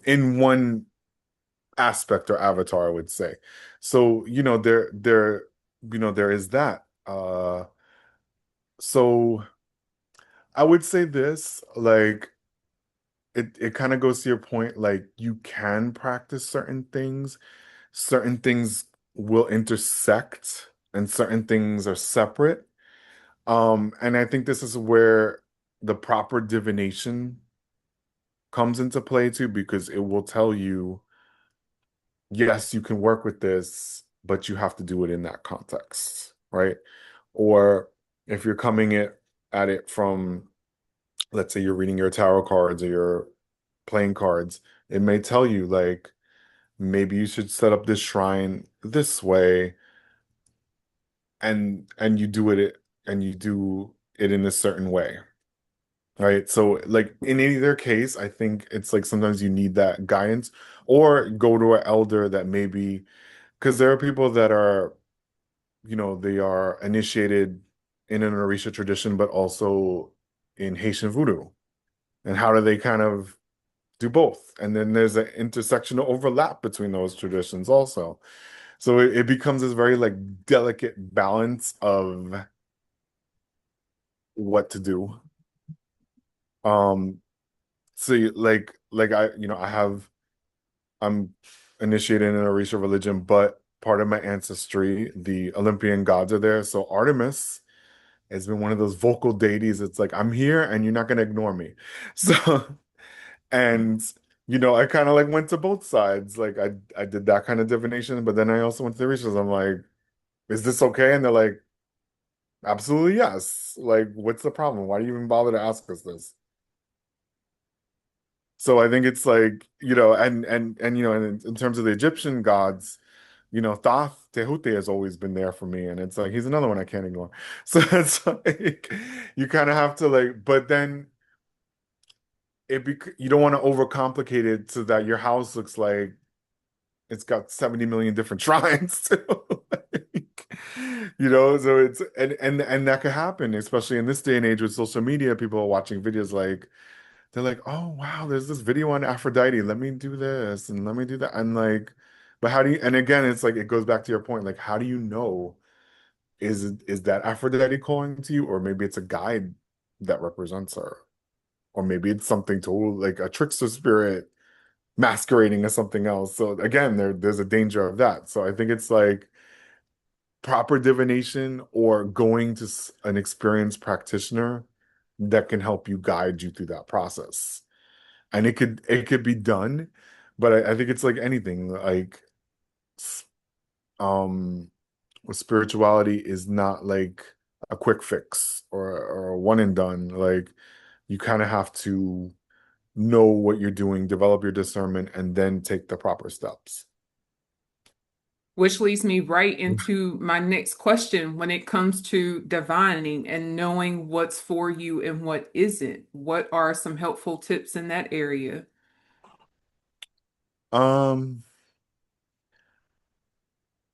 In one aspect or avatar, I would say. So, there is that. So I would say this, like it kind of goes to your point, like you can practice certain things will intersect, and certain things are separate. And I think this is where the proper divination comes into play too, because it will tell you yes, you can work with this, but you have to do it in that context, right? Or if you're at it from, let's say you're reading your tarot cards or you're playing cards, it may tell you like maybe you should set up this shrine this way, and you do it in a certain way. Right. So like in either case, I think it's like sometimes you need that guidance or go to an elder that maybe because there are people that are, they are initiated in an Orisha tradition, but also in Haitian voodoo. And how do they kind of do both? And then there's an intersectional overlap between those traditions also. So it becomes this very like delicate balance of what to do. Um, so like I'm initiated in a Orisha religion, but part of my ancestry, the Olympian gods are there. So Artemis has been one of those vocal deities. It's like, I'm here and you're not going to ignore me. So, and, I kind of like went to both sides. Like I did that kind of divination, but then I also went to the Orishas. I'm like, is this okay? And they're like, absolutely yes. Like, what's the problem? Why do you even bother to ask us this? So I think it's like, and in terms of the Egyptian gods, Thoth Tehute has always been there for me. And it's like he's another one I can't ignore. So it's like you kind of have to like, but then you don't want to overcomplicate it so that your house looks like it's got 70 million different shrines too. Like, so it's and that could happen, especially in this day and age with social media. People are watching videos like they're like, oh wow, there's this video on Aphrodite. Let me do this and let me do that. And like, but how do you, and again, it's like it goes back to your point, like, how do you know is that Aphrodite calling to you, or maybe it's a guide that represents her, or maybe it's something total like a trickster spirit masquerading as something else. So again, there's a danger of that. So I think it's like proper divination or going to an experienced practitioner that can help you guide you through that process. And it could be done, but I think it's like anything, like um spirituality is not like a quick fix or a one and done. Like you kind of have to know what you're doing, develop your discernment, and then take the proper steps. Which leads me right into my next question when it comes to divining and knowing what's for you and what isn't. What are some helpful tips in that area? Um,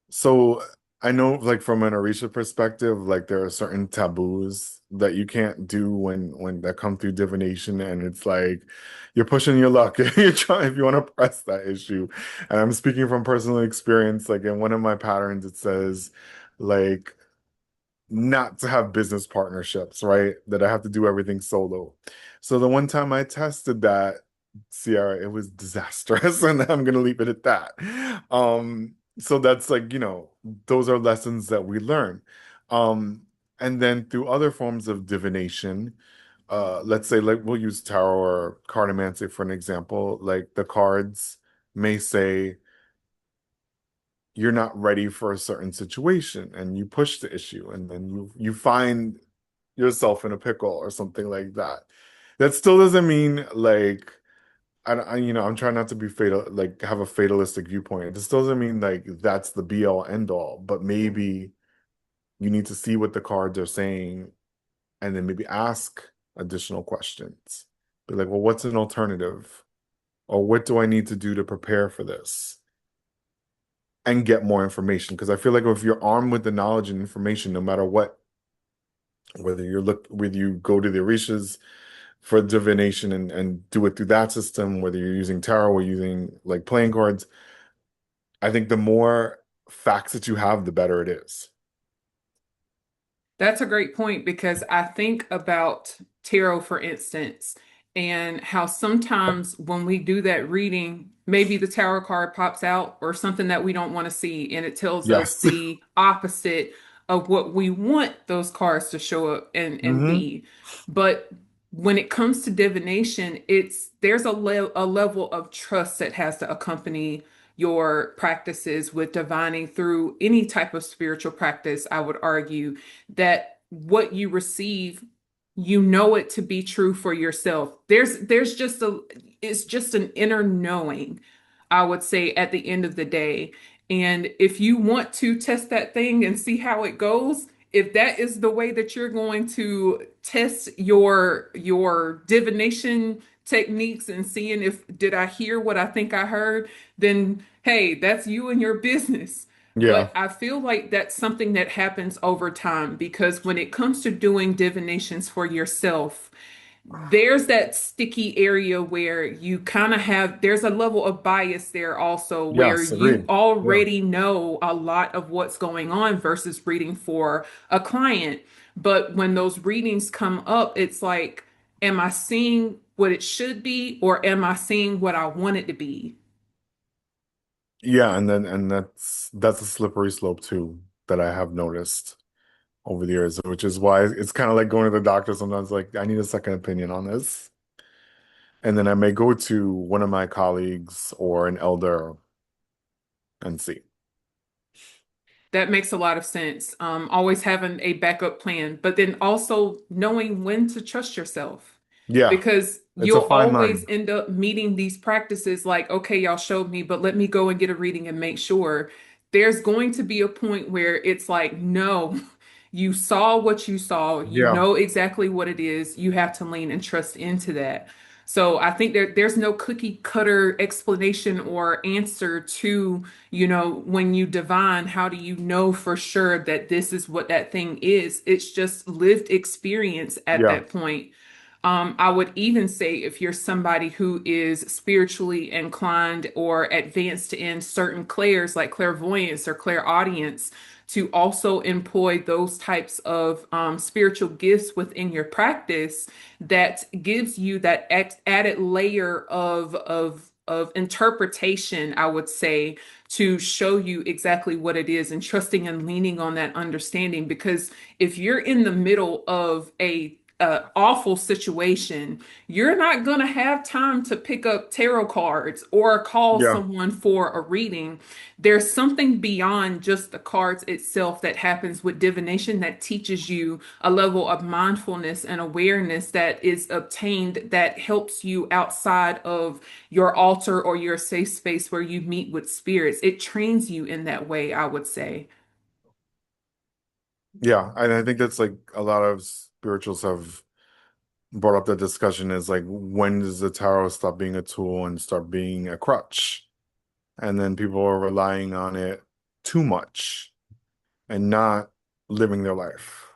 so I know like from an Orisha perspective, like there are certain taboos that you can't do when that come through divination, and it's like you're pushing your luck if you're trying if you want to press that issue. And I'm speaking from personal experience, like in one of my patterns, it says like not to have business partnerships, right? That I have to do everything solo. So the one time I tested that, Sierra, it was disastrous, and I'm gonna leave it at that. So that's like, those are lessons that we learn. Um, and then through other forms of divination, let's say like we'll use tarot or cartomancy for an example, like the cards may say you're not ready for a certain situation and you push the issue and then you find yourself in a pickle or something like that. That still doesn't mean like I'm trying not to be fatal, like have a fatalistic viewpoint. This still doesn't mean like that's the be all end all, but maybe you need to see what the cards are saying and then maybe ask additional questions. Be like, well, what's an alternative? Or what do I need to do to prepare for this? And get more information. Because I feel like if you're armed with the knowledge and information, no matter what, whether you go to the Orishas for divination and do it through that system, whether you're using tarot or using like playing cards, I think the more facts that you have, the better it is. That's a great point because I think about tarot, for instance, and how sometimes when we do that reading, maybe the tarot card pops out or something that we don't want to see, and it tells us Yes. the opposite of what we want those cards to show up and hmm be. But when it comes to divination, there's a level of trust that has to accompany your practices with divining through any type of spiritual practice, I would argue that what you receive, you know it to be true for yourself. There's just a it's just an inner knowing, I would say, at the end of the day. And if you want to test that thing and see how it goes, if that is the way that you're going to test your divination techniques and seeing if did I hear what I think I heard, then hey, that's you and your business. Yeah. But I feel like that's something that happens over time because when it comes to doing divinations for yourself, there's that sticky area where you kind of have there's a level of bias there also where Yes, you agreed. Yeah. already know a lot of what's going on versus reading for a client. But when those readings come up, it's like, am I seeing what it should be or am I seeing what I want it to be? Yeah, and that's a slippery slope too that I have noticed over the years, which is why it's kind of like going to the doctor sometimes, like, I need a second opinion on this. And then I may go to one of my colleagues or an elder and see. That makes a lot of sense. Always having a backup plan, but then also knowing when to trust yourself. Yeah, Because it's a you'll fine always line. end up meeting these practices like, okay, y'all showed me, but let me go and get a reading and make sure. There's going to be a point where it's like, no, you saw what you saw, you Yeah, know exactly what it is, you have to lean and trust into that. So I think there's no cookie cutter explanation or answer to, when you divine, how do you know for sure that this is what that thing is? It's just lived experience at yeah, that point. I would even say if you're somebody who is spiritually inclined or advanced in certain clairs like clairvoyance or clairaudience, to also employ those types of spiritual gifts within your practice that gives you that added layer of interpretation, I would say, to show you exactly what it is and trusting and leaning on that understanding. Because if you're in the middle of a awful situation, you're not going to have time to pick up tarot cards or call yeah, someone for a reading. There's something beyond just the cards itself that happens with divination that teaches you a level of mindfulness and awareness that is obtained that helps you outside of your altar or your safe space where you meet with spirits. It trains you in that way, I would say. yeah. And I think that's like a lot of spirituals have brought up the discussion is like, when does the tarot stop being a tool and start being a crutch? And then people are relying on it too much and not living their life.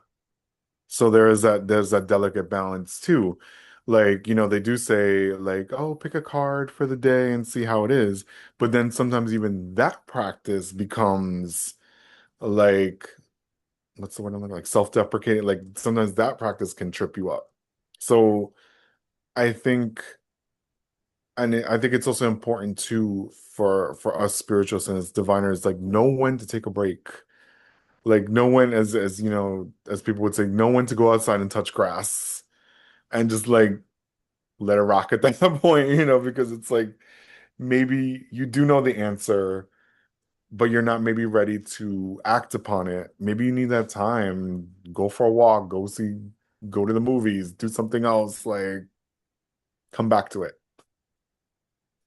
So there's that delicate balance too. Like, they do say like, oh, pick a card for the day and see how it is. But then sometimes even that practice becomes like, what's the word I'm like, self-deprecating. Like sometimes that practice can trip you up. So I think I think it's also important too for us spiritualists and as diviners, like know when to take a break. Like know when, as as people would say, know when to go outside and touch grass and just like let it rock at that point, because it's like maybe you do know the answer, but you're not maybe ready to act upon it. Maybe you need that time. Go for a walk, go to the movies, do something else, like come back to it.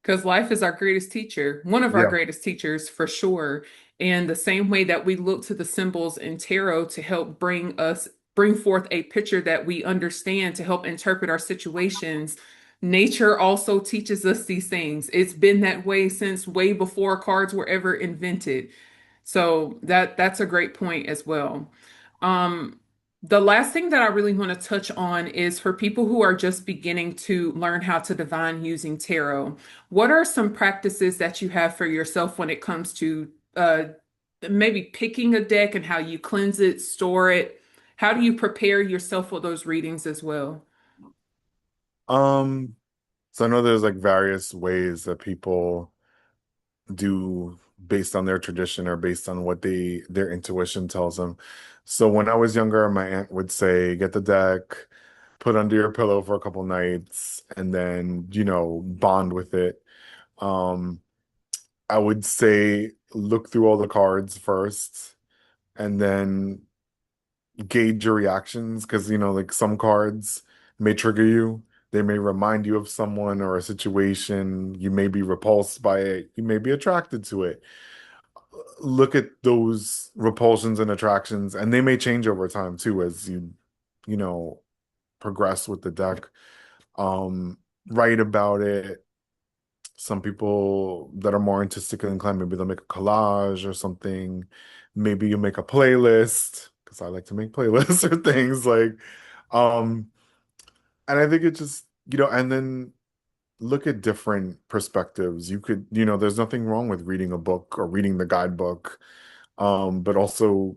Because life is our greatest teacher, one of our Yeah. greatest teachers for sure. And the same way that we look to the symbols in tarot to help bring forth a picture that we understand to help interpret our situations, nature also teaches us these things. It's been that way since way before cards were ever invented. So that's a great point as well. Um, the last thing that I really want to touch on is for people who are just beginning to learn how to divine using tarot. What are some practices that you have for yourself when it comes to maybe picking a deck and how you cleanse it, store it? How do you prepare yourself for those readings as well? Um, so I know there's like various ways that people do based on their tradition or based on what their intuition tells them. So when I was younger, my aunt would say, get the deck, put under your pillow for a couple nights, and then, bond with it. Um, I would say look through all the cards first and then gauge your reactions because, like some cards may trigger you. They may remind you of someone or a situation. You may be repulsed by it. You may be attracted to it. look at those repulsions and attractions, and they may change over time too as you know, progress with the deck. Write about it. Some people that are more artistically inclined, maybe they'll make a collage or something. Maybe you make a playlist, because I like to make playlists or things like, um, and I think it just, and then look at different perspectives. You could, there's nothing wrong with reading a book or reading the guidebook, but also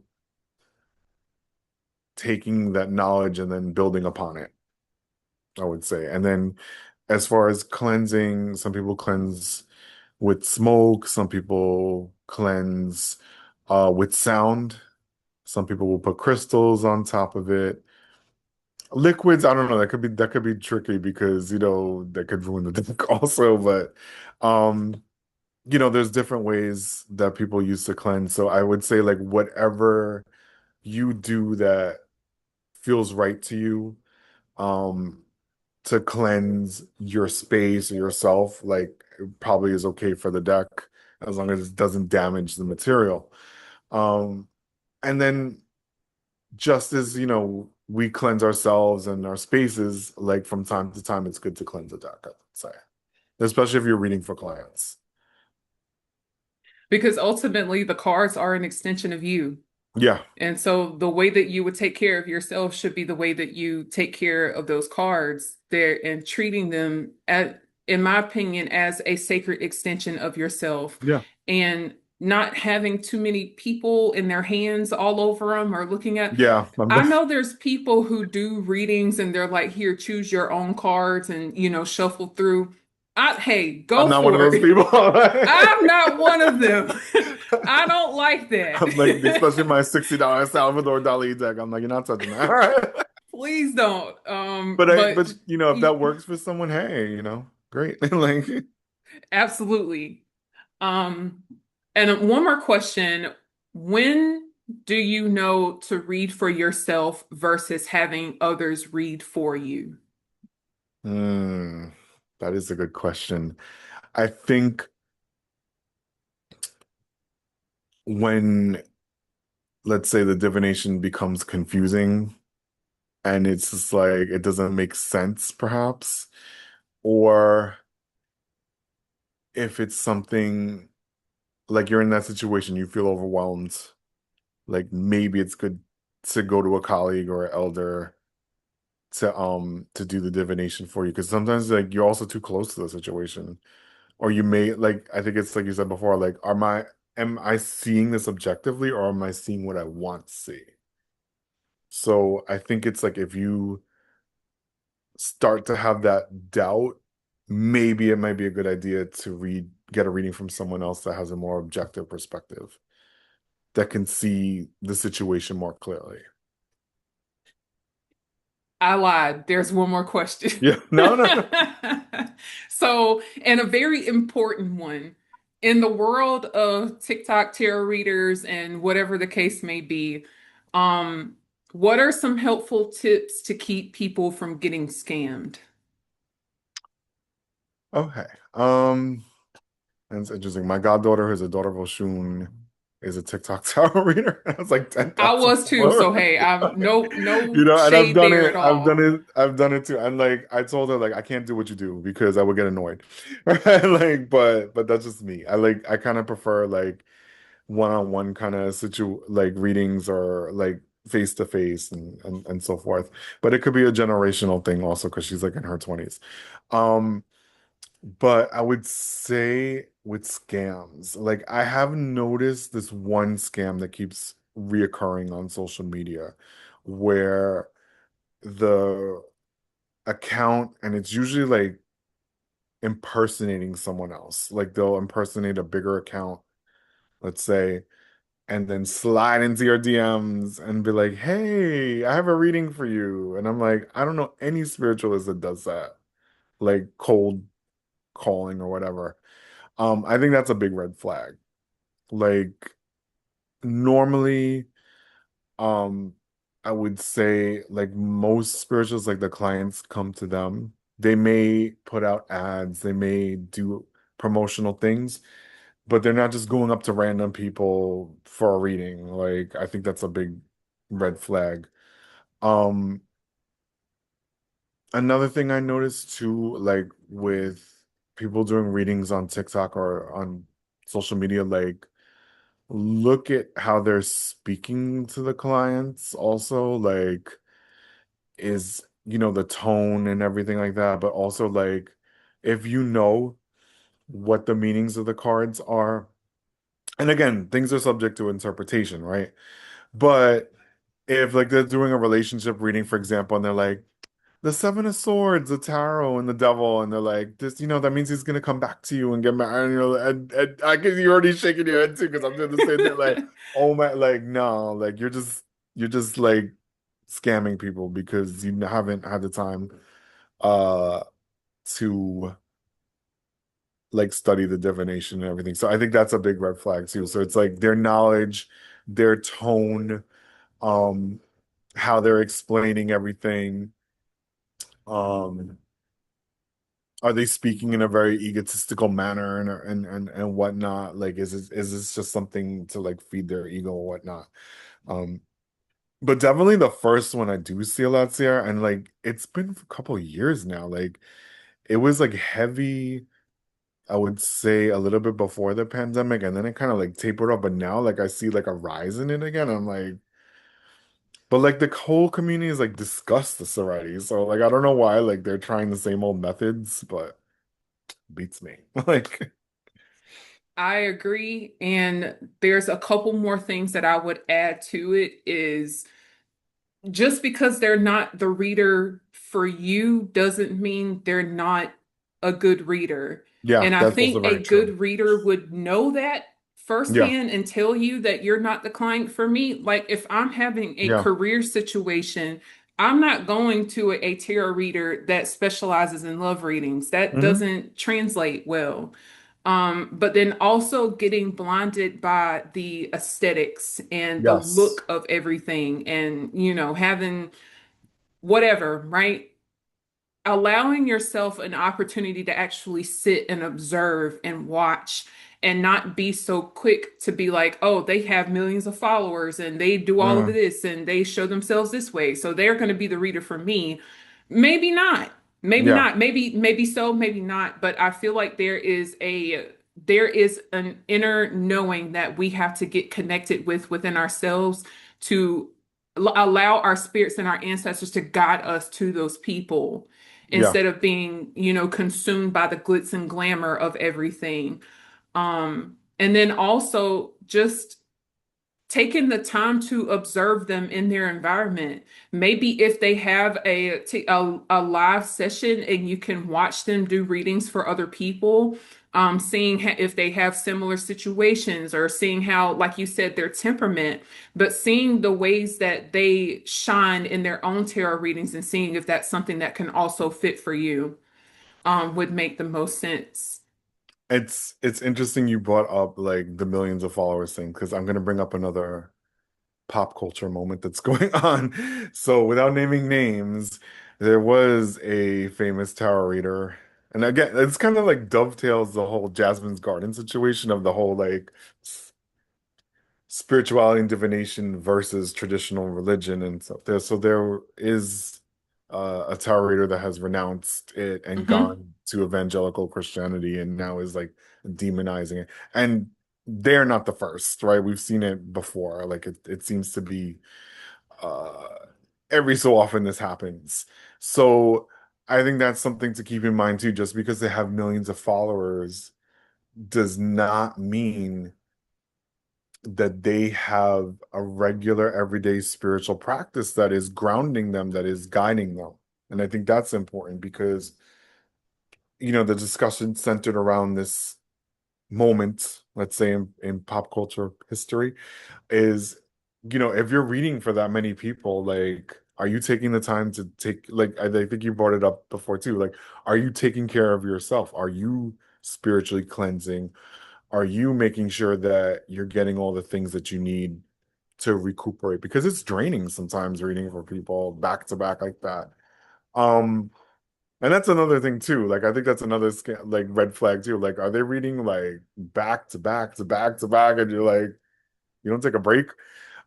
taking that knowledge and then building upon it, I would say. And then as far as cleansing, some people cleanse with smoke, some people cleanse with sound, some people will put crystals on top of it. Liquids, I don't know, that could be tricky because, that could ruin the drink also, but um there's different ways that people use to cleanse. So I would say like whatever you do that feels right to you, um to cleanse your space or yourself, like it probably is okay for the deck as long as it doesn't damage the material. Um, and then just as, we cleanse ourselves and our spaces, like from time to time, it's good to cleanse the deck, I would say, especially if you're reading for clients. Because ultimately the cards are an extension of you. Yeah, And so the way that you would take care of yourself should be the way that you take care of those cards there and treating them in my opinion, as a sacred extension of yourself yeah, and not having too many people in their hands all over them or looking at. yeah. I know there's people who do readings and they're like, here, choose your own cards and, shuffle through. Hey, I'm go not one of for those it. people. I'm not one of them. I don't like I'm like, especially that. my $60 Salvador Dali deck. I'm like, you're not touching that. Please don't. But But if that works for someone, hey, great. Like, absolutely. Um, and one more question. When do you know to read for yourself versus having others read for you? hmm, that is a good question. I think when, let's say, the divination becomes confusing and it's just like it doesn't make sense, perhaps, or if it's something like you're in that situation, you feel overwhelmed, like maybe it's good to go to a colleague or an elder to do the divination for you because sometimes like you're also too close to the situation or you may like I think it's like you said before like am I seeing this objectively or am I seeing what I want to see? So I think it's like if you start to have that doubt, maybe it might be a good idea to get a reading from someone else that has a more objective perspective that can see the situation more clearly. I lied. There's one more question. Yeah, no, no, no. So, and a very important one. In the world of TikTok tarot readers and whatever the case may be, um, what are some helpful tips to keep people from getting scammed? Okay. That's interesting. My goddaughter, who's a daughter of Oshun, is a TikTok tarot reader. I was like I 10,000 was too, followers. so hey, I'm no And I've shade done there it. at I've done all. it. I've done it too. And like I told her, like I can't do what you do because I would get annoyed. Right? Like, but that's just me. I kind of prefer like one-on-one kind of like readings or like face to face and so forth. But it could be a generational thing also because she's like in her 20s. Um, but I would say with scams, like I have noticed this one scam that keeps reoccurring on social media where the account, and it's usually like impersonating someone else. Like they'll impersonate a bigger account, let's say, and then slide into your DMs and be like, "Hey, I have a reading for you." And I'm like, I don't know any spiritualist that does that, like cold calling or whatever. I think that's a big red flag. Like normally, um, I would say like most spirituals, like the clients come to them. They may put out ads, they may do promotional things, but they're not just going up to random people for a reading. Like, I think that's a big red flag. Um, Another thing I noticed too, like with people doing readings on TikTok or on social media, like look at how they're speaking to the clients also, like the tone and everything like that, but also like if you know what the meanings of the cards are, and again, things are subject to interpretation, right? But if like they're doing a relationship reading, for example, and they're like, the Seven of Swords, the Tarot, and the Devil, and they're like, this, that means he's gonna come back to you and get married. And I guess you're already shaking your head too, because I'm doing the same thing. Like, oh my, like, no, like you're just like scamming people because you haven't had the time uh to like study the divination and everything. So I think that's a big red flag too. So it's like their knowledge, their tone, um, how they're explaining everything. Um, are they speaking in a very egotistical manner and whatnot? Like, is this just something to like feed their ego or whatnot? Um, but definitely the first one I do see a lot, Sierra, and like it's been a couple of years now. Like it was like heavy, I would say a little bit before the pandemic, and then it kind of like tapered off. But now, like I see like a rise in it again. I'm like, but like the whole community is like discussed this already. So like I don't know why like they're trying the same old methods, but beats me. Like. I agree. And there's a couple more things that I would add to it is just because they're not the reader for you doesn't mean they're not a good reader. Yeah, And I that's also think a very true. good reader would know that Yeah, firsthand and tell you that you're not the client for me. Like if I'm having a yeah. career situation, I'm not going to a tarot reader that specializes in love readings. That Hmm. doesn't translate well. But then also getting blinded by the aesthetics and the Yes. look of everything and, having whatever, right? Allowing yourself an opportunity to actually sit and observe and watch and not be so quick to be like, oh, they have millions of followers and they do all of Mm, this and they show themselves this way. So they're going to be the reader for me. Maybe not. Maybe yeah, not. Maybe so, maybe not. But I feel like there is an inner knowing that we have to get connected with within ourselves to allow our spirits and our ancestors to guide us to those people yeah, instead of being, consumed by the glitz and glamour of everything. And then also just taking the time to observe them in their environment. Maybe if they have a live session and you can watch them do readings for other people, seeing if they have similar situations or seeing how, like you said, their temperament, but seeing the ways that they shine in their own tarot readings and seeing if that's something that can also fit for you, would make the most sense. it's interesting you brought up like the millions of followers thing because I'm gonna bring up another pop culture moment that's going on. So without naming names, there was a famous tarot reader. And again, it's kind of like dovetails the whole Jasmine's Garden situation of the whole like spirituality and divination versus traditional religion and stuff. So there is a tarot reader that has renounced it and Hmm. gone to evangelical Christianity and now is like demonizing it. And they're not the first, right? We've seen it before. Like it seems to be uh every so often this happens. So I think that's something to keep in mind too. Just because they have millions of followers does not mean that they have a regular everyday spiritual practice that is grounding them, that is guiding them. And I think that's important because, the discussion centered around this moment, let's say in pop culture history, is, if you're reading for that many people, like, are you taking the time to take, like, I think you brought it up before too, like, are you taking care of yourself? Are you spiritually cleansing? Are you making sure that you're getting all the things that you need to recuperate? Because it's draining sometimes reading for people back to back like that. Um, And that's another thing too. Like I think that's another like red flag too. Like are they reading like back to back to back to back and you're like you don't take a break?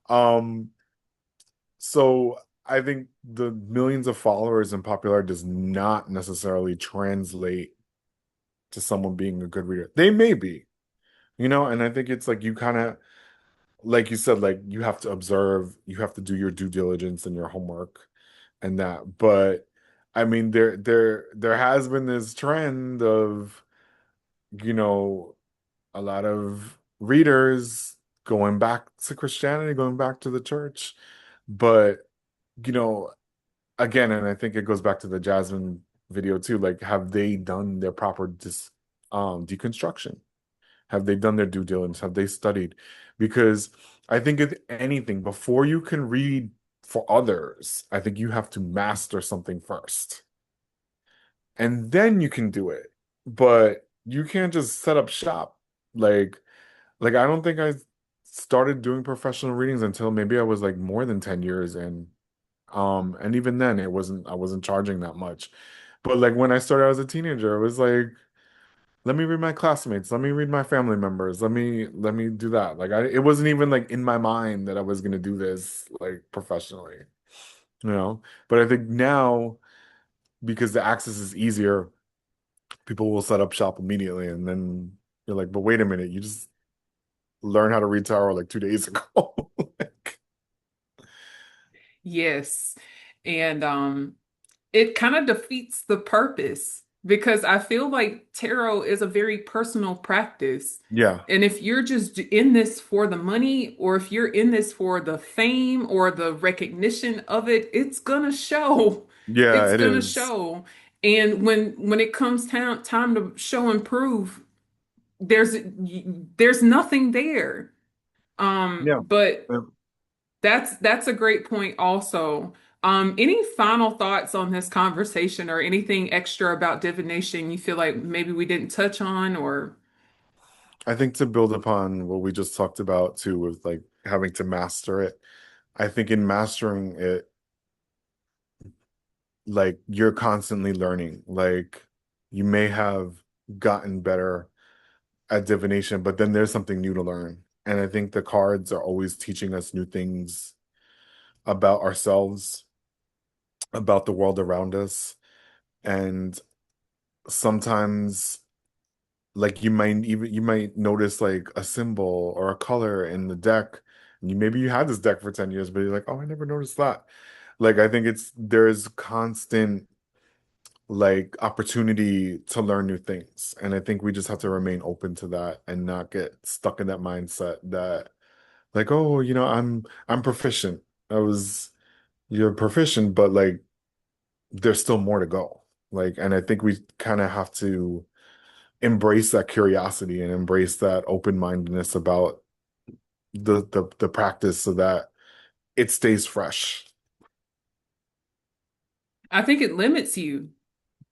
Um so I think the millions of followers and popularity does not necessarily translate to someone being a good reader. They may be, and I think it's like you kind of like you said, like you have to observe, you have to do your due diligence and your homework and that. But I mean, there has been this trend of, you know, a lot of readers going back to Christianity, going back to the church. But, you know, again, and I think it goes back to the Jasmine video too, like have they done their proper deconstruction? Have they done their due diligence? Have they studied? Because I think if anything, before you can read for others, I think you have to master something first. And then you can do it. But you can't just set up shop. Like I don't think I started doing professional readings until maybe I was like more than 10 years in. And even then I wasn't charging that much. But like when I started as a teenager, it was like let me read my classmates. Let me read my family members. Let me do that. Like it wasn't even like in my mind that I was gonna do this like professionally, you know. But I think now because the access is easier, people will set up shop immediately, and then you're like, but wait a minute, you just learned how to read tarot like 2 days ago. Like, Yes. And it kind of defeats the purpose because I feel like tarot is a very personal practice. yeah, And if you're just in this for the money, or if you're in this for the fame or the recognition of it, it's gonna show. yeah, It's it gonna is. show. And when it comes time to show and prove, there's there's nothing there. Yeah. But that's a great point also. Any final thoughts on this conversation or anything extra about divination you feel like maybe we didn't touch on or I think to build upon what we just talked about too, with like having to master it, I think in mastering it, like you're constantly learning. Like you may have gotten better at divination, but then there's something new to learn. And I think the cards are always teaching us new things about ourselves, about the world around us. And sometimes like you might notice like a symbol or a color in the deck. And maybe you had this deck for 10 years, but you're like, oh, I never noticed that. Like I think there's constant like opportunity to learn new things. And I think we just have to remain open to that and not get stuck in that mindset that like, oh, I'm proficient. You're proficient, but like there's still more to go. Like, and I think we kind of have to embrace that curiosity and embrace that open-mindedness about the practice so that it stays fresh. I think it limits you.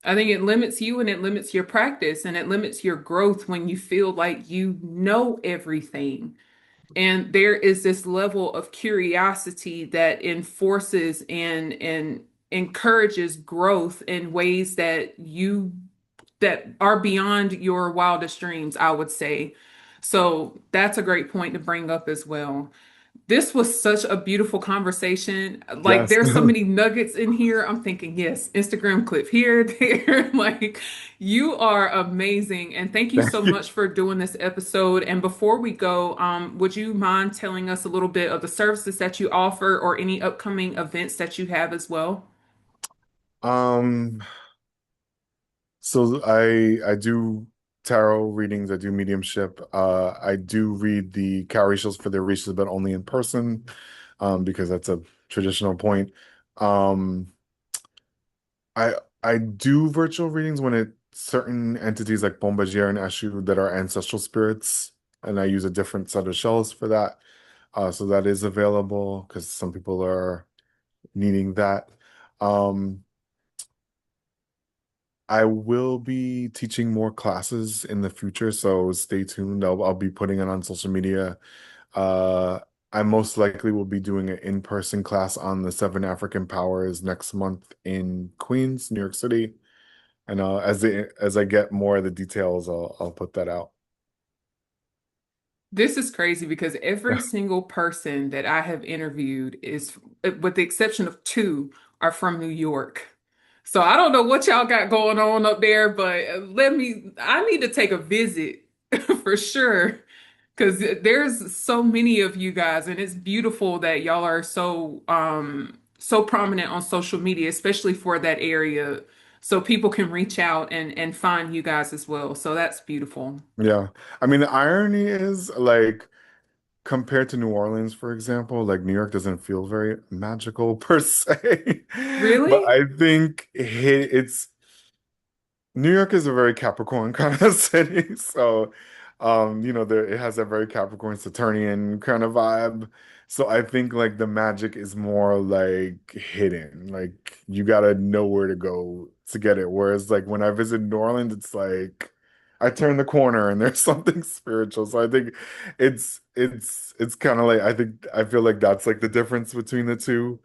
I think it limits you and it limits your practice and it limits your growth when you feel like you know everything. And there is this level of curiosity that enforces and encourages growth in ways that are beyond your wildest dreams, I would say. So that's a great point to bring up as well. This was such a beautiful conversation. Like Yes. there's so many nuggets in here. I'm thinking, yes, Instagram clip here, there. Like you are amazing. And thank you so Thank you. much for doing this episode. And before we go, would you mind telling us a little bit of the services that you offer or any upcoming events that you have as well? Um, so I do tarot readings, I do mediumship. I do read the cowrie rituals for their rituals, but only in person, because that's a traditional point. Um, I do virtual readings when it certain entities like Bombagier and Eshu that are ancestral spirits, and I use a different set of shells for that. So that is available because some people are needing that. Um, I will be teaching more classes in the future, so stay tuned. I'll be putting it on social media. Uh, I most likely will be doing an in-person class on the Seven African Powers next month in Queens, New York City. And as I get more of the details, I'll put that out. This is crazy because every single person that I have interviewed is, with the exception of two, are from New York. So I don't know what y'all got going on up there, but I need to take a visit for sure. Because there's so many of you guys, and it's beautiful that y'all are so prominent on social media, especially for that area, so people can reach out and find you guys as well. So that's beautiful. Yeah. I mean, the irony is like compared to New Orleans, for example, like New York doesn't feel very magical per se. But Really? I think it's New York is a very Capricorn kind of city. So, it has a very Capricorn Saturnian kind of vibe. So I think like the magic is more like hidden. Like you gotta know where to go to get it. Whereas like when I visit New Orleans, it's like I turn the corner and there's something spiritual. So I think it's kind of like I feel like that's like the difference between the two.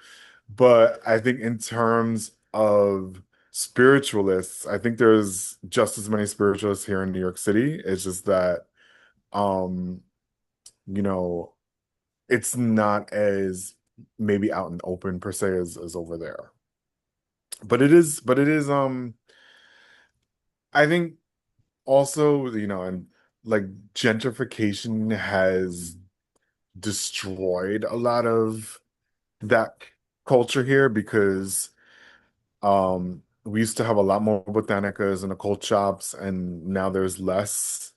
But I think in terms of spiritualists, I think there's just as many spiritualists here in New York City. It's just that, um, you know, it's not as maybe out and open per se as over there. But I think also, and like gentrification has destroyed a lot of that culture here because we used to have a lot more botanicas and occult shops, and now there's less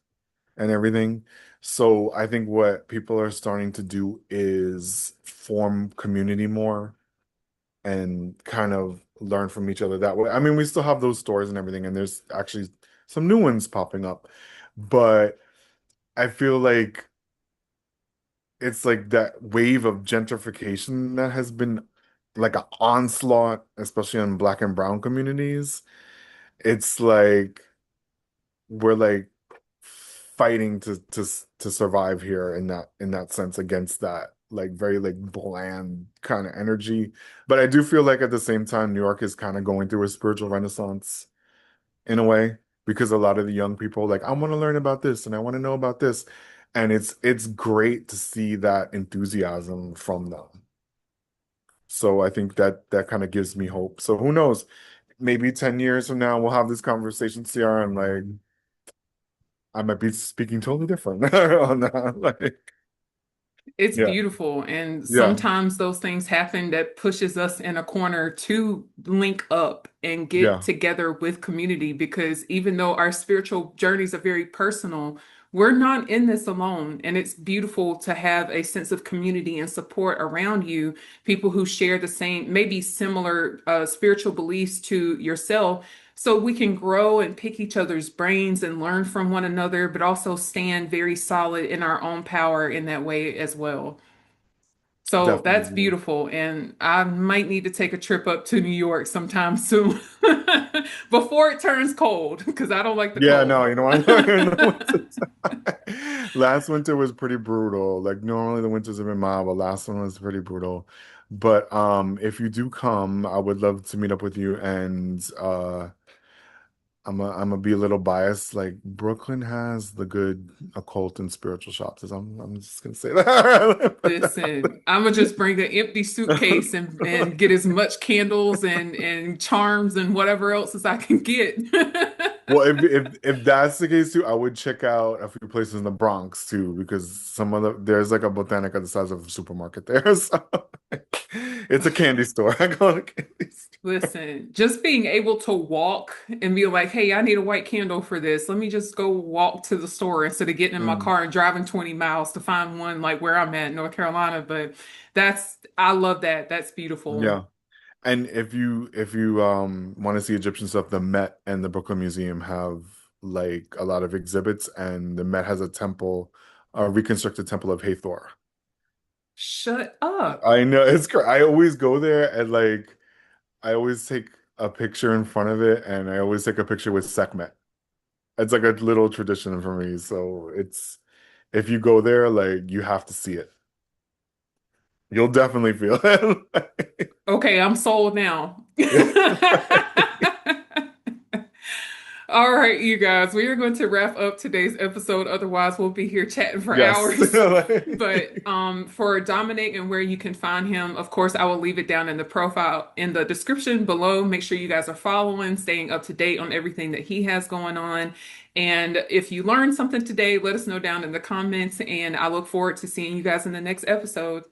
and everything. So I think what people are starting to do is form community more and kind of learn from each other that way. I mean, we still have those stores and everything, and there's actually some new ones popping up, but I feel like it's like that wave of gentrification that has been like an onslaught, especially on Black and brown communities. It's like we're like fighting to survive here in that sense against that like very like bland kind of energy. But I do feel like at the same time, New York is kind of going through a spiritual renaissance in a way because a lot of the young people like I want to learn about this and I want to know about this. And it's great to see that enthusiasm from them. So I think that kind of gives me hope. So who knows? Maybe 10 years from now we'll have this conversation, CR, and like I might be speaking totally different on that. Like, It's yeah, beautiful. And yeah, sometimes those things happen that pushes us in a corner to link up and get yeah, together with community because even though our spiritual journeys are very personal, we're not in this alone. And it's beautiful to have a sense of community and support around you, people who share the same, maybe similar spiritual beliefs to yourself so we can grow and pick each other's brains and learn from one another, but also stand very solid in our own power in that way as well. So that's definitely. beautiful. And I might need to take a trip up to New York sometime soon before it turns cold because I don't like the Yeah, cold. no, I'm not in the winter. Last winter was pretty brutal. Like normally the winters have been mild, but last one was pretty brutal. But if you do come, I would love to meet up with you and I'm gonna be a little biased. Like Brooklyn has the good occult and spiritual shops. I'm just gonna say that. Put that out Listen, I'm gonna just bring an empty there. suitcase and get as much candles and charms and whatever else as I can get. Well, if that's the case too, I would check out a few places in the Bronx too, because there's like a Botanica the size of a supermarket there. So it's a candy store. I call it a candy store. Listen, just being able to walk and be like, hey, I need a white candle for this. Let me just go walk to the store instead of getting in my Mm, car and driving 20 miles to find one like where I'm at, North Carolina. But I love that. That's beautiful. yeah. And if you want to see Egyptian stuff, the Met and the Brooklyn Museum have like a lot of exhibits, and the Met has a temple, a reconstructed temple of Hathor. Shut up. I know it's great. I always go there and like I always take a picture in front of it, and I always take a picture with Sekhmet. It's like a little tradition for me. So it's if you go there, like you have to see it. You'll definitely feel it. Okay, I'm sold now. All right, you guys, we are going to wrap up today's episode. Otherwise, we'll be here chatting for Yes. hours. But for Dominic and where you can find him, of course, I will leave it down in the profile in the description below. Make sure you guys are following, staying up to date on everything that he has going on. And if you learned something today, let us know down in the comments. And I look forward to seeing you guys in the next episode.